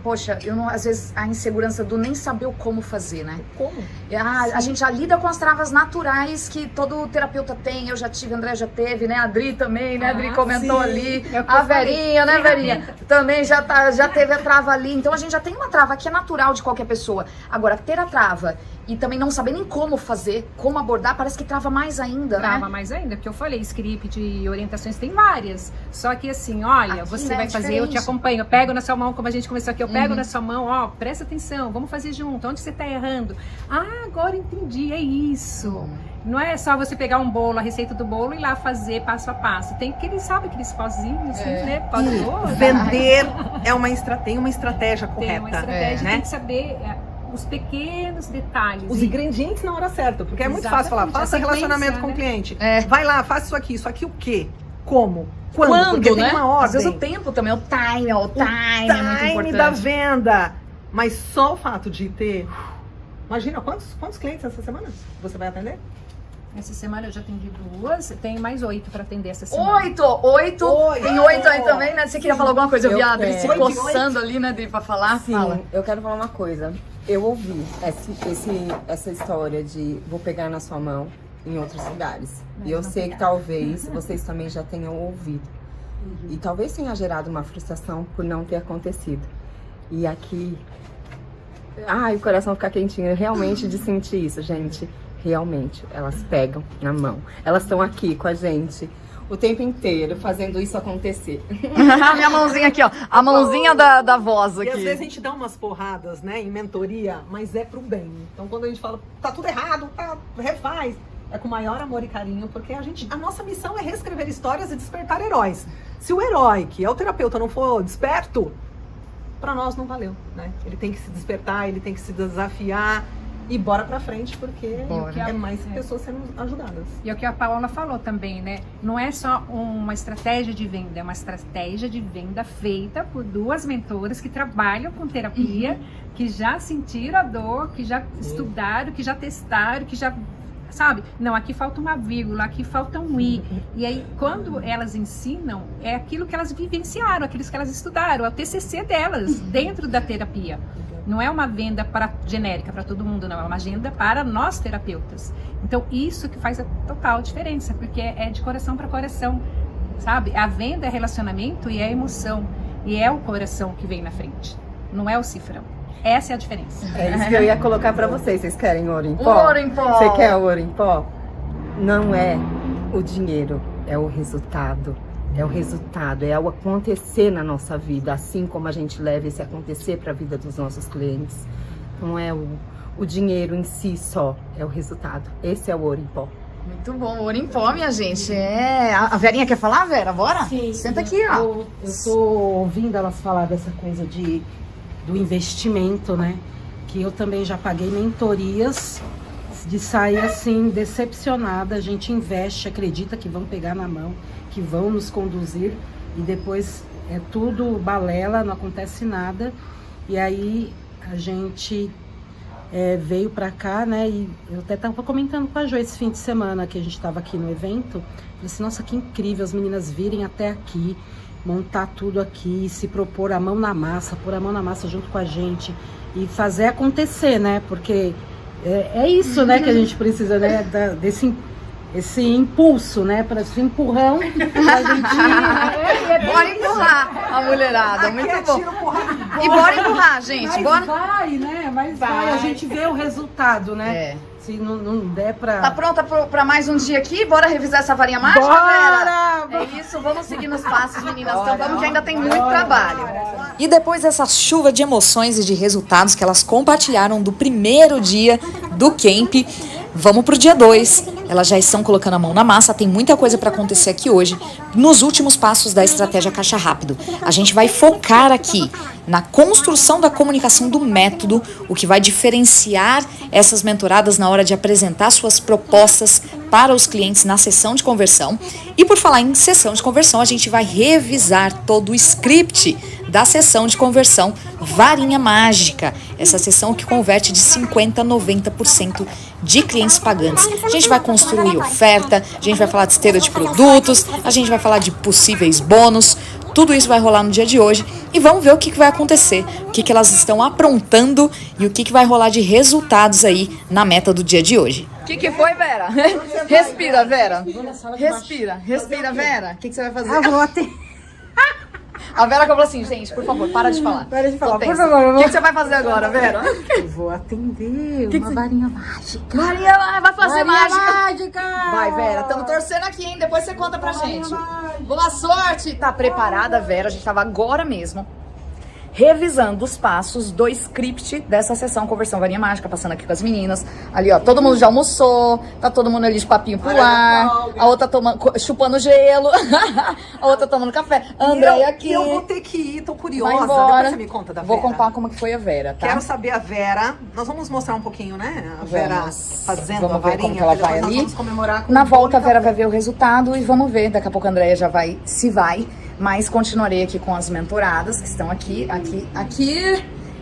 S1: poxa, eu não, às vezes a insegurança do nem saber o como fazer, né?
S6: Como?
S1: A gente já lida com as travas naturais que todo terapeuta tem. Eu já tive, André já teve, né? A Adri também, né? A Adri comentou
S6: sim.
S1: ali.
S4: É o que
S1: A
S4: eu falei.
S1: Verinha, né, Verinha?
S4: Ferramenta.
S1: Também já teve a trava ali. Então a gente já tem uma trava que é natural de qualquer pessoa. Agora, ter a trava e também não saber nem como fazer, como abordar, parece que trava mais ainda,
S4: Trava
S1: né?
S4: mais ainda, porque eu falei, script e orientações tem várias. Só que assim, olha,
S1: Aqui,
S4: você
S1: né,
S4: vai
S1: é
S4: fazer, eu te
S1: diferente.
S4: acompanho, eu pego na sua mão, como a gente começou isso aqui, eu pego na sua mão, ó, presta atenção, vamos fazer junto, onde você tá errando? Ah, agora entendi, é isso. Não é só você pegar um bolo, a receita do bolo e ir lá fazer passo a passo. Tem que eles sabem aqueles pozinhos, assim, né?
S6: Vender tem uma estratégia
S4: Tem
S6: correta.
S4: uma estratégia,
S6: né?
S4: tem que saber os pequenos detalhes.
S6: Os ingredientes na hora certa, porque é muito fácil falar,
S4: Exatamente,
S6: faça
S4: a sequência,
S6: relacionamento com o
S4: né?
S6: cliente.
S1: É.
S6: Vai lá, faça isso aqui o quê? Como? Quando? Porque
S1: Quando, né?
S6: tem uma ordem.
S1: Às vezes o tempo também, o time é muito importante.
S6: Da venda. Mas só o fato de ter... Imagina, quantos clientes essa semana você vai atender?
S4: Essa semana eu já atendi 2, tem mais 8 para atender essa semana.
S1: 8. Tem 8 aí também, né? Você queria falar alguma coisa? Eu vi a Adri se coçando ali, né, pra falar.
S8: Sim,
S1: Fala.
S8: eu quero falar uma coisa. Eu ouvi essa história de vou pegar na sua mão em outros lugares. E eu sei que talvez vocês também já tenham ouvido. E talvez tenha gerado uma frustração por não ter acontecido. E aqui... Ai, o coração fica quentinho realmente de sentir isso, gente. Realmente, elas pegam na mão. Elas estão aqui com a gente o tempo inteiro, fazendo isso acontecer.
S1: A minha mãozinha aqui, ó. A mãozinha da voz aqui.
S6: E às vezes a gente dá umas porradas, né, em mentoria, mas é pro bem. Então quando a gente fala, tá tudo errado, refaz, é com maior amor e carinho, porque a nossa missão é reescrever histórias e despertar heróis. Se o herói, que é o terapeuta, não for desperto, pra nós não valeu, né? Ele tem que se despertar, ele tem que se desafiar e bora pra frente, porque é mais pessoas sendo ajudadas.
S4: E é o que a Paola falou também, né? Não é só uma estratégia de venda, é uma estratégia de venda feita por 2 mentoras que trabalham com terapia, que já sentiram a dor, que já estudaram, que já testaram, que já... Sabe? Não, aqui falta uma vírgula, aqui falta um i. E aí, quando elas ensinam, é aquilo que elas vivenciaram, aquilo que elas estudaram, é o TCC delas, dentro da terapia. Não é uma venda genérica para todo mundo, não. É uma agenda para nós terapeutas. Então, isso que faz a total diferença, porque é de coração para coração, sabe? A venda é relacionamento e é emoção. E é o coração que vem na frente, não é o cifrão. Essa é a diferença.
S8: É isso que eu ia colocar pra vocês. Vocês querem ouro em pó?
S1: Ouro em pó.
S8: Você quer ouro em pó? Não é o dinheiro, é o resultado. É o resultado, é o acontecer na nossa vida, assim como a gente leva esse acontecer para a vida dos nossos clientes. Não é o dinheiro em si só, é o resultado. Esse é o ouro em pó.
S1: Muito bom, ouro em pó, minha gente. A Verinha quer falar, Vera? Bora?
S7: Sim.
S1: Senta aqui, ó.
S7: Eu tô ouvindo elas falar dessa coisa do investimento, né? Que eu também já paguei mentorias de sair assim, decepcionada. A gente investe, acredita que vão pegar na mão, que vão nos conduzir e depois é tudo balela, não acontece nada. E aí a gente veio pra cá, né? E eu até tava comentando com a Jo esse fim de semana que a gente tava aqui no evento. Falei assim, nossa, que incrível as meninas virem até aqui, montar tudo aqui, se propor a mão na massa, pôr a mão na massa junto com a gente e fazer acontecer, né? Porque é isso, né, que a gente precisa, né? Esse impulso, né? Para esse empurrão pra gente.
S1: Bora empurrar a mulherada, muito bom. E bora empurrar, gente.
S7: Mas
S1: Bora.
S7: vai, né? Mas vai. A gente vê o resultado, né?
S1: É.
S7: Se não der pra...
S1: Tá pronta pra mais um dia aqui? Bora revisar essa varinha mágica,
S7: Bora!
S1: Vera? É isso, vamos seguir nos passos, meninas. Então vamos que ainda tem muito trabalho. E depois dessa chuva de emoções e de resultados que elas compartilharam do primeiro dia do camp, vamos pro dia 2. Elas já estão colocando a mão na massa, tem muita coisa para acontecer aqui hoje. Nos últimos passos da estratégia Caixa Rápido, a gente vai focar aqui na construção da comunicação do método, o que vai diferenciar essas mentoradas na hora de apresentar suas propostas para os clientes na sessão de conversão. E por falar em sessão de conversão, a gente vai revisar todo o script da sessão de conversão Varinha Mágica, essa sessão que converte de 50% a 90% de clientes pagantes. A gente vai construir oferta, a gente vai falar de esteira de produtos, a gente vai falar de possíveis bônus, tudo isso vai rolar no dia de hoje e vamos ver o que vai acontecer, o que elas estão aprontando e o que vai rolar de resultados aí na meta do dia de hoje. O que foi, Vera? Respira, Vera. Respira, Vera. O que você vai fazer?
S7: Ah, vou até...
S1: A Vera falou assim, gente, por favor, para de falar.
S7: Para de falar,
S1: Tô
S7: por
S1: tensa.
S7: favor.
S1: O que você vai fazer agora, Vera?
S7: Eu vou atender uma varinha mágica.
S1: Maria, vai fazer mágica.
S7: mágica!
S1: Vai, Vera, estamos torcendo aqui, hein? Depois você conta pra gente. Boa sorte! Tá preparada, Vera? A gente tava agora mesmo revisando os passos do script dessa sessão Conversão Varinha Mágica, passando aqui com as meninas. Ali, ó, todo mundo já almoçou, tá todo mundo ali de papinho pro ar, a outra chupando gelo, a outra tomando café. Andréia aqui.
S6: Eu vou ter que ir, tô curiosa.
S1: Vai embora.
S6: Depois você me conta da Vera.
S1: Vou contar como que foi a Vera, tá?
S6: Quero saber a Vera. Nós vamos mostrar um pouquinho, né? A Vera fazendo
S1: vamos
S6: a
S1: ver
S6: varinha.
S1: como que ela vai
S6: nós
S1: ali.
S6: vamos comemorar com
S1: Na
S6: um bolo
S1: volta a
S6: de
S1: Vera
S6: café.
S1: vai ver o resultado e vamos ver. Daqui a pouco a Andréia já vai, se vai. Mas continuarei aqui com as mentoradas que estão aqui.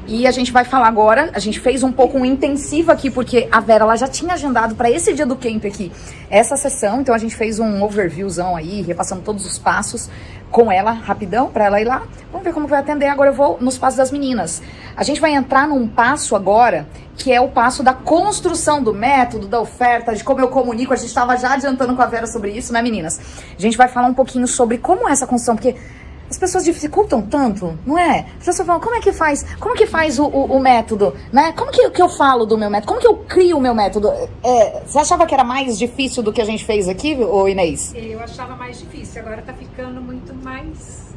S1: E a gente vai falar agora, a gente fez um pouco um intensivo aqui, porque a Vera ela já tinha agendado para esse dia do camp aqui essa sessão, então a gente fez um overviewzão aí, repassando todos os passos com ela, rapidão, para ela ir lá. Vamos ver como vai atender. Agora eu vou nos passos das meninas. A gente vai entrar num passo agora, que é o passo da construção do método, da oferta, de como eu comunico. A gente estava já adiantando com a Vera sobre isso, né, meninas? A gente vai falar um pouquinho sobre como é essa construção, porque as pessoas dificultam tanto, não é? As pessoas falam, como que faz o método, né? Como que eu falo do meu método? Como que eu crio o meu método? Você achava que era mais difícil do que a gente fez aqui, ô Inês?
S4: Eu achava mais difícil, agora tá ficando muito mais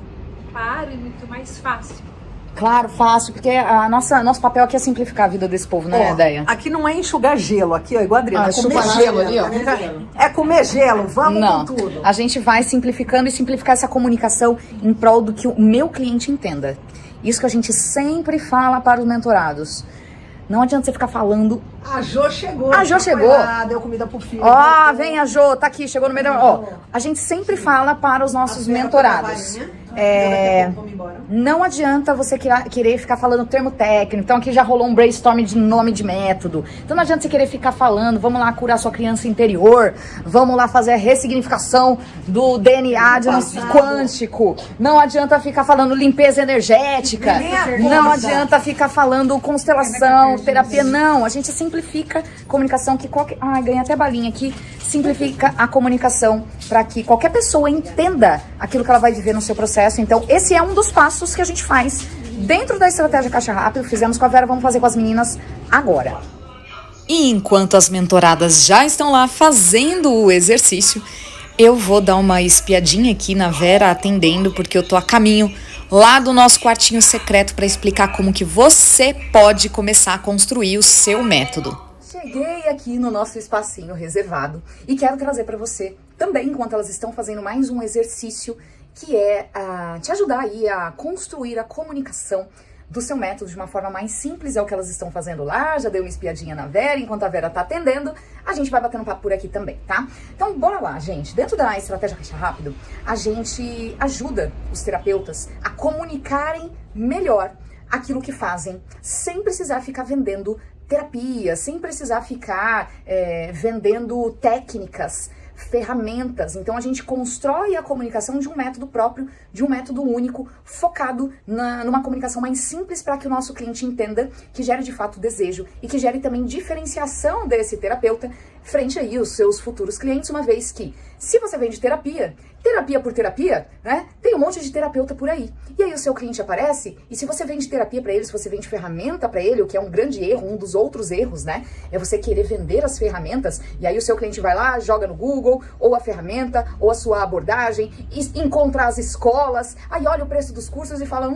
S4: claro e muito mais fácil.
S1: Claro, fácil, porque nosso papel aqui é simplificar a vida desse povo, não é, ideia?
S6: Aqui não é enxugar gelo, aqui, ó, igual a Adriana. É comer
S1: chupa
S6: gelo
S1: ali, ó.
S6: É comer gelo, vamos
S1: Não,
S6: com tudo.
S1: a gente vai simplificando e simplificar essa comunicação em prol do que o meu cliente entenda. Isso que a gente sempre fala para os mentorados. Não adianta você ficar falando.
S6: A Jo chegou.
S1: A Jo chegou.
S6: Lá, deu comida pro filho.
S1: Ó, vem a Jo, tá aqui, chegou no meio da... Ó, a gente sempre fala para os nossos mentorados. Não adianta você querer ficar falando termo técnico. Então aqui já rolou um brainstorm de nome de método. Então não adianta você querer ficar falando, vamos lá curar sua criança interior, vamos lá fazer a ressignificação do DNA quântico. Não adianta ficar falando limpeza energética. Não adianta ficar falando constelação, terapia. Não, a gente simplifica a comunicação que qualquer... Ai, ganhei até balinha aqui. Simplifica a comunicação para que qualquer pessoa entenda aquilo que ela vai viver no seu processo. Então, esse é um dos passos que a gente faz dentro da estratégia Caixa Rápido. Fizemos com a Vera, vamos fazer com as meninas agora. E enquanto as mentoradas já estão lá fazendo o exercício, eu vou dar uma espiadinha aqui na Vera atendendo, porque eu tô a caminho lá do nosso quartinho secreto para explicar como que você pode começar a construir o seu método. Cheguei aqui no nosso espacinho reservado e quero trazer para você também, enquanto elas estão fazendo mais um exercício, que é te ajudar aí a construir a comunicação do seu método de uma forma mais simples. É o que elas estão fazendo lá. Já dei uma espiadinha na Vera, enquanto a Vera tá atendendo, a gente vai batendo papo por aqui também, tá? Então, bora lá, gente. Dentro da estratégia Caixa Rápido, a gente ajuda os terapeutas a comunicarem melhor aquilo que fazem, sem precisar ficar vendendo terapia, sem precisar ficar vendendo técnicas, ferramentas. Então a gente constrói a comunicação de um método próprio, de um método único, focado numa comunicação mais simples para que o nosso cliente entenda, que gere de fato desejo e que gere também diferenciação desse terapeuta frente aí aos seus futuros clientes, uma vez que, se você vende terapia por terapia, né, tem um monte de terapeuta por aí. E aí o seu cliente aparece, e se você vende terapia para ele, se você vende ferramenta para ele, o que é um grande erro, um dos outros erros, né, é você querer vender as ferramentas, e aí o seu cliente vai lá, joga no Google, ou a ferramenta, ou a sua abordagem, e encontra as escolas, aí olha o preço dos cursos e fala,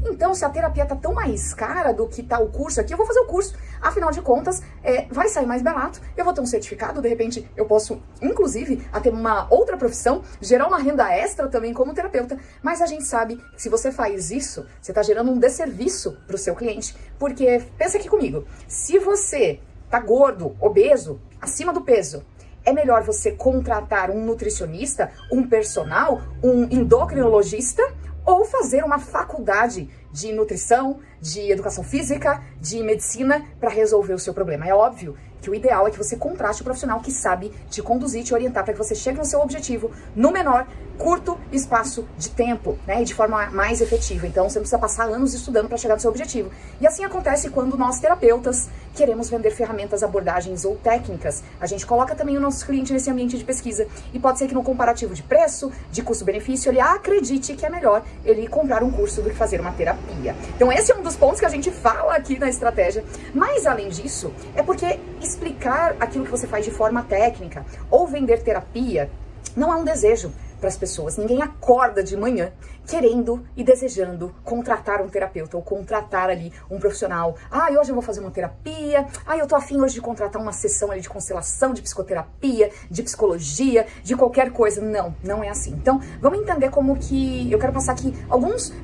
S1: então se a terapia tá tão mais cara do que tá o curso aqui, eu vou fazer o curso. Afinal de contas, vai sair mais barato, eu vou ter um certificado, de repente eu posso, inclusive, ter uma outra profissão, gerar uma renda extra também como terapeuta, mas a gente sabe que se você faz isso, você está gerando um desserviço para o seu cliente, porque, pensa aqui comigo, se você tá gordo, obeso, acima do peso, é melhor você contratar um nutricionista, um personal, um endocrinologista, ou fazer uma faculdade de nutrição, de educação física, de medicina para resolver o seu problema. É óbvio que o ideal é que você contrate um profissional que sabe te conduzir, te orientar para que você chegue no seu objetivo no menor, curto espaço de tempo, né, e de forma mais efetiva. Então você não precisa passar anos estudando para chegar no seu objetivo. E assim acontece quando nós terapeutas queremos vender ferramentas, abordagens ou técnicas. A gente coloca também o nosso cliente nesse ambiente de pesquisa e pode ser que no comparativo de preço, de custo-benefício, ele acredite que é melhor ele comprar um curso do que fazer uma terapia. Então esse é um dos pontos que a gente fala aqui na estratégia. Mas além disso, é porque explicar aquilo que você faz de forma técnica ou vender terapia não é um desejo para as pessoas. Ninguém acorda de manhã querendo e desejando contratar um terapeuta ou contratar ali um profissional. Ah, hoje eu vou fazer uma terapia. Ah, eu tô afim hoje de contratar uma sessão ali de constelação, de psicoterapia, de psicologia, de qualquer coisa. Não, não é assim. Então, vamos entender como que... Eu quero passar aqui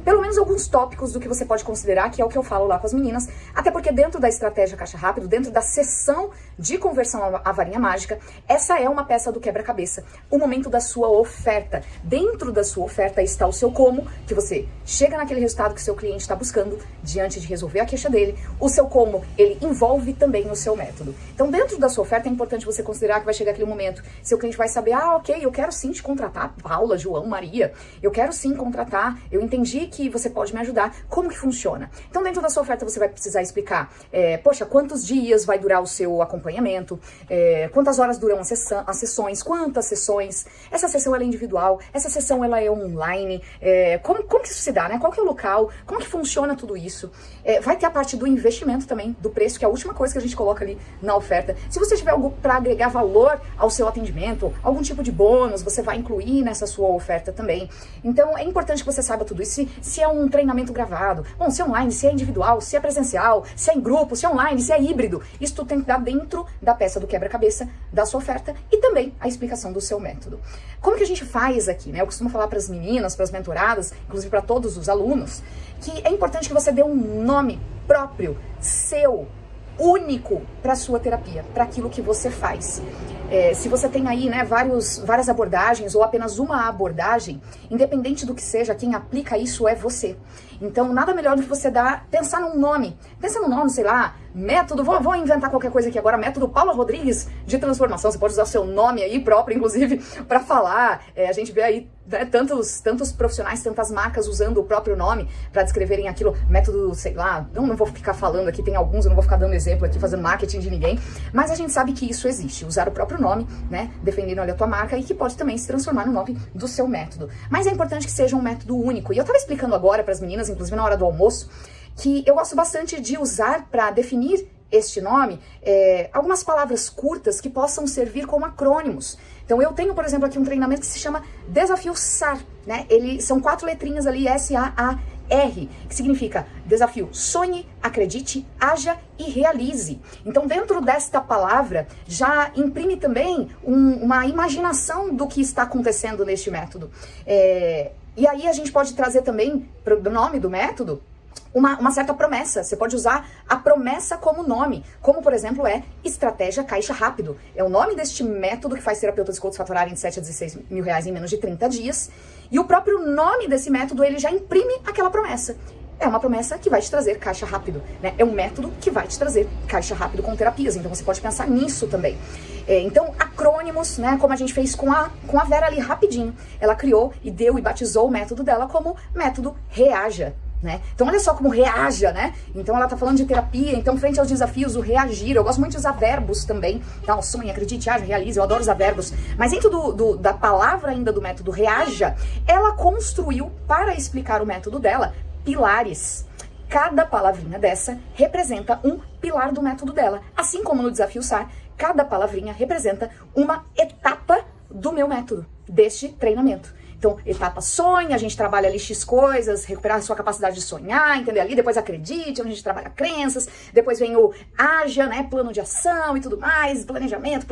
S1: pelo menos alguns tópicos do que você pode considerar, que é o que eu falo lá com as meninas. Até porque dentro da estratégia Caixa Rápido, dentro da sessão de conversão à varinha mágica, essa é uma peça do quebra-cabeça. O momento da sua oferta. Dentro da sua oferta está o seu como, que você chega naquele resultado que o seu cliente está buscando, diante de resolver a queixa dele. O seu como, ele envolve também o seu método. Então, dentro da sua oferta, é importante você considerar que vai chegar aquele momento, seu cliente vai saber, ah, ok, eu quero sim te contratar, Paula, João, Maria, eu quero sim contratar, eu entendi que você pode me ajudar, como que funciona? Então, dentro da sua oferta, você vai precisar explicar, poxa, quantos dias vai durar o seu acompanhamento, quantas horas duram as sessões, quantas sessões, essa sessão ela é individual, essa sessão ela é online, como que isso se dá, né? Qual que é o local, como que funciona tudo isso? Vai ter a parte do investimento também, do preço, que é a última coisa que a gente coloca ali na oferta. Se você tiver algo para agregar valor ao seu atendimento, algum tipo de bônus, você vai incluir nessa sua oferta também. Então, é importante que você saiba tudo isso. Se é um treinamento gravado, bom, se é online, se é individual, se é presencial, se é em grupo, se é online, se é híbrido, isso tudo tem que dar dentro da peça do quebra-cabeça da sua oferta e também a explicação do seu método. Como que a gente faz aqui, né? Eu costumo falar para as meninas, para as mentoradas, inclusive para todos os alunos, que é importante que você dê um nome próprio, seu, único para a sua terapia, para aquilo que você faz. Se você tem aí, né, várias abordagens ou apenas uma abordagem, independente do que seja, quem aplica isso é você. Então, nada melhor do que você pensar num nome. Pensa num nome, sei lá, método, vou inventar qualquer coisa aqui agora, método Paula Rodrigues de transformação. Você pode usar o seu nome aí próprio, inclusive, para falar. A gente vê aí, né, tantos profissionais, tantas marcas usando o próprio nome para descreverem aquilo. Método, sei lá, não vou ficar falando aqui, tem alguns, eu não vou ficar dando exemplo aqui, fazendo marketing de ninguém, mas a gente sabe que isso existe, usar o próprio nome, né, defendendo ali a tua marca e que pode também se transformar no nome do seu método. Mas é importante que seja um método único. E eu tava explicando agora para as meninas, inclusive na hora do almoço, que eu gosto bastante de usar para definir este nome, algumas palavras curtas que possam servir como acrônimos. Então eu tenho, por exemplo, aqui um treinamento que se chama Desafio SAR, né? São 4 letrinhas ali, S-A-A-R, que significa desafio, sonhe, acredite, haja e realize. Então dentro desta palavra já imprime também uma imaginação do que está acontecendo neste método. E aí a gente pode trazer também, para o nome do método, uma certa promessa. Você pode usar a promessa como nome, como por exemplo Estratégia Caixa Rápido. É o nome deste método que faz terapeutas e coaches faturarem de 7 a 16 mil reais em menos de 30 dias. E o próprio nome desse método, ele já imprime aquela promessa. É uma promessa que vai te trazer caixa rápido, né? É um método que vai te trazer caixa rápido com terapias. Então você pode pensar nisso também. Então, acrônimos, né? Como a gente fez com a Vera ali rapidinho. Ela criou e deu e batizou o método dela como método Reaja. Né? Então olha só como reaja, né? Então ela tá falando de terapia, então frente aos desafios, o reagir. Eu gosto muito de usar verbos também, tá? Sonhe, acredite, age, realize, eu adoro usar verbos. Mas dentro da palavra ainda do método reaja, ela construiu, para explicar o método dela, pilares. Cada palavrinha dessa representa um pilar do método dela. Assim como no desafio SAR, cada palavrinha representa uma etapa do meu método, deste treinamento. Então, etapa sonha, a gente trabalha ali X coisas, recuperar a sua capacidade de sonhar, entender ali, depois acredite, onde a gente trabalha crenças, depois vem o haja, né, plano de ação e tudo mais, planejamento,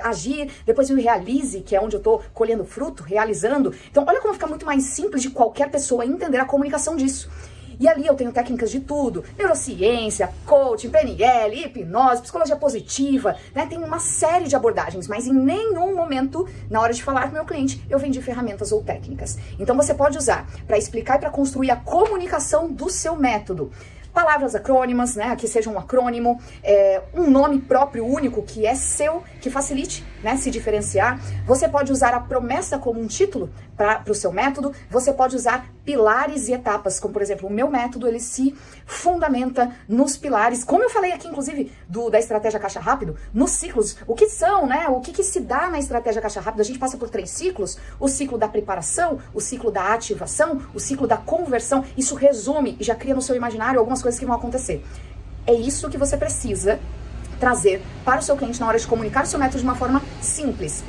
S1: agir, depois vem o realize, que é onde eu tô colhendo fruto, realizando. Então, olha como fica muito mais simples de qualquer pessoa entender a comunicação disso. E ali eu tenho técnicas de tudo, neurociência, coaching, PNL, hipnose, psicologia positiva, né? Tem uma série de abordagens, mas em nenhum momento, na hora de falar com o meu cliente, eu vendi ferramentas ou técnicas. Então você pode usar para explicar e para construir a comunicação do seu método. Palavras acrônimas, né, que seja um acrônimo, um nome próprio, único, que é seu, que facilite, né, se diferenciar. Você pode usar a promessa como um título para o seu método. Você pode usar pilares e etapas, como por exemplo, o meu método, ele se fundamenta nos pilares, como eu falei aqui, inclusive, da estratégia Caixa Rápido, nos ciclos. O que são, né, o que se dá na estratégia Caixa Rápido? A gente passa por 3 ciclos, o ciclo da preparação, o ciclo da ativação, o ciclo da conversão. Isso resume e já cria no seu imaginário algumas coisas que vão acontecer. É isso que você precisa trazer para o seu cliente na hora de comunicar o seu método de uma forma simples,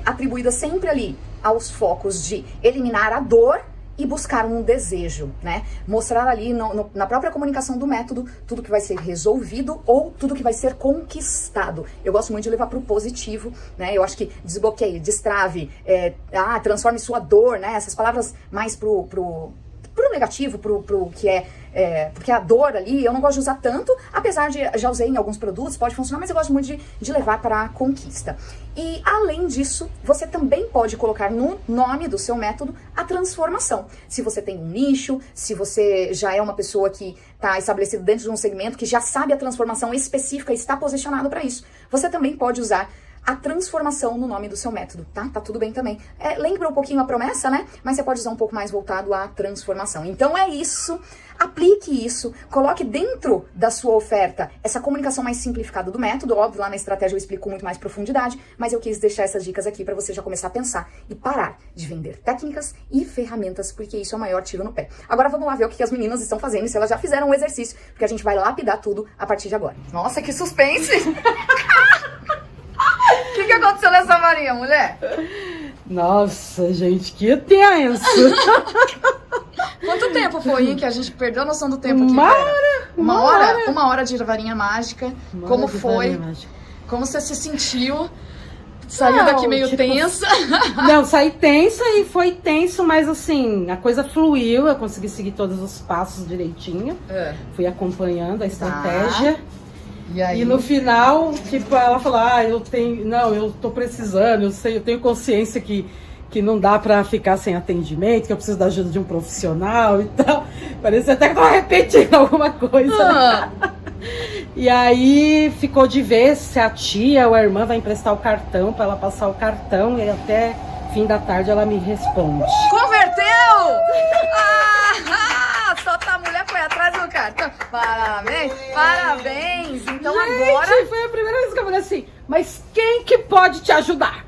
S1: atribuída sempre ali aos focos de eliminar a dor e buscar um desejo, né? Mostrar ali na própria comunicação do método tudo que vai ser resolvido ou tudo que vai ser conquistado. Eu gosto muito de levar pro positivo, né? Eu acho que desbloqueie, destrave, transforme sua dor, né? Essas palavras mais pro negativo, pro que porque a dor ali, eu não gosto de usar tanto, apesar de já usei em alguns produtos, pode funcionar, mas eu gosto muito de levar para a conquista. E além disso, você também pode colocar no nome do seu método a transformação. Se você tem um nicho, se você já é uma pessoa que está estabelecida dentro de um segmento, que já sabe a transformação específica e está posicionado para isso, você também pode usar a transformação no nome do seu método, tá? Tá tudo bem também. Lembra um pouquinho a promessa, né? Mas você pode usar um pouco mais voltado à transformação. Então é isso, aplique isso, coloque dentro da sua oferta essa comunicação mais simplificada do método. Óbvio, lá na estratégia eu explico com muito mais profundidade, mas eu quis deixar essas dicas aqui para você já começar a pensar e parar de vender técnicas e ferramentas, porque isso é o maior tiro no pé. Agora vamos lá ver o que as meninas estão fazendo e se elas já fizeram o exercício, porque a gente vai lapidar tudo a partir de agora. Nossa, que suspense! O que aconteceu nessa varinha, mulher?
S7: Nossa, gente, que tenso!
S1: Quanto tempo foi, hein, que a gente perdeu a noção do tempo aqui?
S7: Uma hora.
S1: Uma hora de varinha mágica. Como foi? Como você se sentiu? Saiu daqui meio tensa?
S7: Não, saí tensa e foi tenso, mas assim, a coisa fluiu, eu consegui seguir todos os passos direitinho. Fui acompanhando a estratégia.
S1: E aí?
S7: E no final, tipo, ela falou, eu tô precisando, eu tenho consciência que não dá pra ficar sem atendimento, que eu preciso da ajuda de um profissional e tal. Parecia até que eu tava repetindo alguma coisa. Né? E aí ficou de ver se a tia ou a irmã vai emprestar o cartão pra ela passar o cartão e até fim da tarde ela me responde.
S1: Converteu! Só a mulher foi atrás do cartão. Parabéns, parabéns. Então
S7: gente,
S1: agora...
S7: foi a primeira vez que eu falei assim, mas quem que pode te ajudar?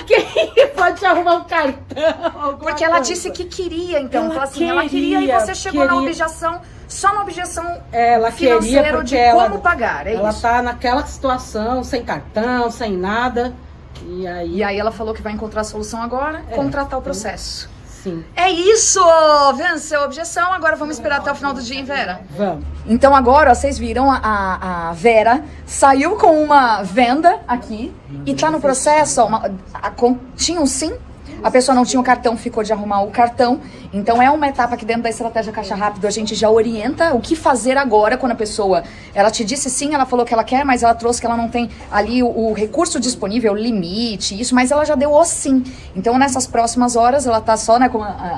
S7: Quem pode te arrumar um cartão?
S1: Porque ela disse que queria, então. Ela queria e você chegou na objeção, só na objeção financeira de como pagar, é
S7: ela
S1: isso?
S7: Ela tá naquela situação, sem cartão, sem nada. E aí
S1: ela falou que vai encontrar a solução agora, contratar o processo.
S7: Sim.
S1: É isso! Venceu a objeção, agora vamos esperar até o final do dia, hein, Vera?
S7: Vamos.
S1: Então agora, ó, vocês viram, a Vera saiu com uma venda aqui e tá no processo, ó, tinha um sim, a pessoa não tinha o cartão, ficou de arrumar o cartão. Então é uma etapa que dentro da estratégia Caixa Rápido a gente já orienta o que fazer agora quando a pessoa, ela te disse sim, ela falou que ela quer, mas ela trouxe que ela não tem ali o recurso disponível, o limite, isso, mas ela já deu o sim. Então nessas próximas horas ela tá só, né,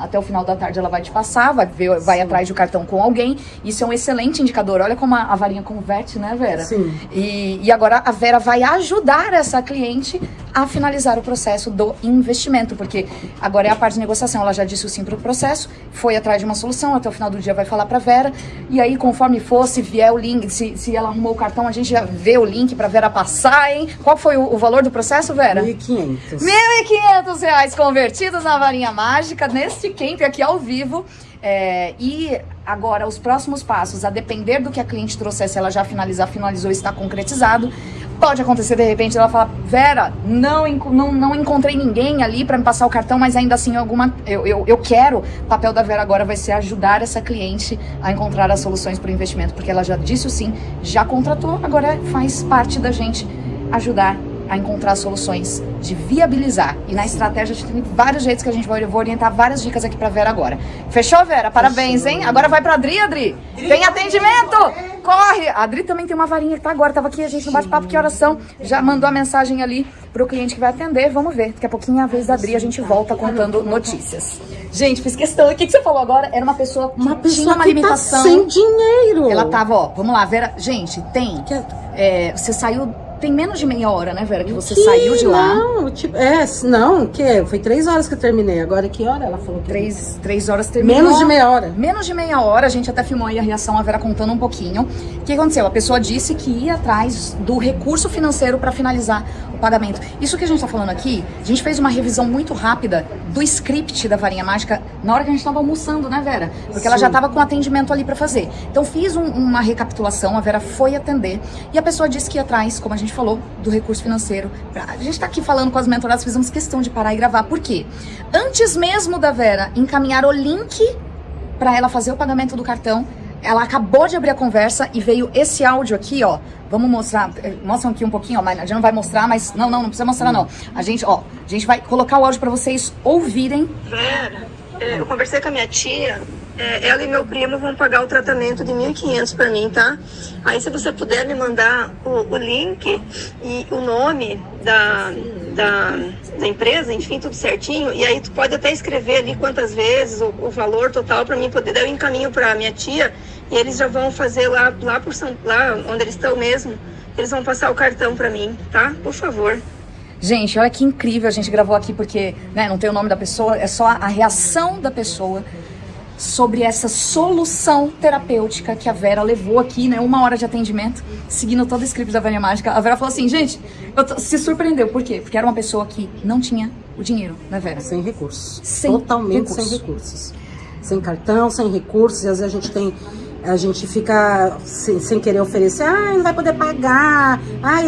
S1: até o final da tarde ela vai te passar, vai atrás do cartão com alguém. Isso é um excelente indicador. Olha como a varinha converte, né, Vera?
S7: Sim.
S1: E agora a Vera vai ajudar essa cliente a finalizar o processo do investimento, porque agora é a parte de negociação. Ela já disse o sim pro processo, foi atrás de uma solução, até o final do dia vai falar pra Vera, e aí conforme for, se vier o link, se ela arrumou o cartão, a gente já vê o link pra Vera passar, hein? Qual foi o valor do processo, Vera?
S7: R$1.500.
S1: R$1.500 convertidos na varinha mágica, neste camp aqui ao vivo. E agora, os próximos passos, a depender do que a cliente trouxer, se ela já finalizou, está concretizado, pode acontecer de repente ela falar, Vera, não encontrei ninguém ali para me passar o cartão, mas ainda assim eu quero. O papel da Vera agora vai ser ajudar essa cliente a encontrar as soluções para o investimento, porque ela já disse o sim, já contratou, agora faz parte da gente ajudar a encontrar soluções de viabilizar. E na estratégia a gente tem vários jeitos que a gente vai orientar várias dicas aqui pra Vera agora. Fechou, Vera? Parabéns, hein? Agora vai pra Adri. Tem atendimento! Corre! A Adri também tem uma varinha que tá agora, tava aqui, a gente no bate-papo, que horas são? Já mandou a mensagem ali pro cliente que vai atender, vamos ver. Daqui a pouquinho é a vez da Adri, a gente volta contando notícias. Gente, fiz questão. O que você falou agora? Era uma pessoa que tinha uma limitação.
S7: Tá sem dinheiro.
S1: Ela tava, ó, vamos lá, Vera. Gente, tem. Você saiu. Tem menos de meia hora, né, Vera, que você saiu de lá?
S7: Não, foi 3 horas que eu terminei. Agora que hora ela falou que...
S1: 3 horas terminou.
S7: Menos de meia hora.
S1: Menos de meia hora, a gente até filmou aí a reação, a Vera contando um pouquinho. O que aconteceu? A pessoa disse que ia atrás do recurso financeiro para finalizar o pagamento. Isso que a gente tá falando aqui, a gente fez uma revisão muito rápida do script da varinha mágica na hora que a gente tava almoçando, né, Vera? Porque ela já tava com atendimento ali para fazer. Então fiz uma recapitulação, a Vera foi atender e a pessoa disse que ia atrás, como a gente gente falou do recurso financeiro. A gente tá aqui falando com as mentoradas, fizemos questão de parar e gravar. Por quê? Antes mesmo da Vera encaminhar o link para ela fazer o pagamento do cartão, ela acabou de abrir a conversa e veio esse áudio aqui, ó. Vamos mostrar, mostram aqui um pouquinho, ó, mas a gente não vai mostrar, mas não precisa mostrar não. A gente vai colocar o áudio para vocês ouvirem.
S9: Vera, eu conversei com a minha tia, ela e meu primo vão pagar o tratamento de 1.500 para mim, tá? Aí se você puder me mandar o link e o nome da empresa, enfim, tudo certinho, e aí tu pode até escrever ali quantas vezes, o valor total para mim poder dar o encaminho para minha tia, e eles já vão fazer lá onde eles estão mesmo, eles vão passar o cartão para mim, tá? Por favor.
S1: Gente, olha que incrível, a gente gravou aqui porque, né, não tem o nome da pessoa, é só a reação da pessoa sobre essa solução terapêutica que a Vera levou aqui, né, 1 hora de atendimento, seguindo todo o script da Varinha Mágica. A Vera falou assim, gente, se surpreendeu, por quê? Porque era uma pessoa que não tinha o dinheiro, né, Vera?
S7: Sem recursos. Totalmente sem recursos. Sem cartão, sem recursos, e às vezes a gente fica sem querer oferecer, não vai poder pagar,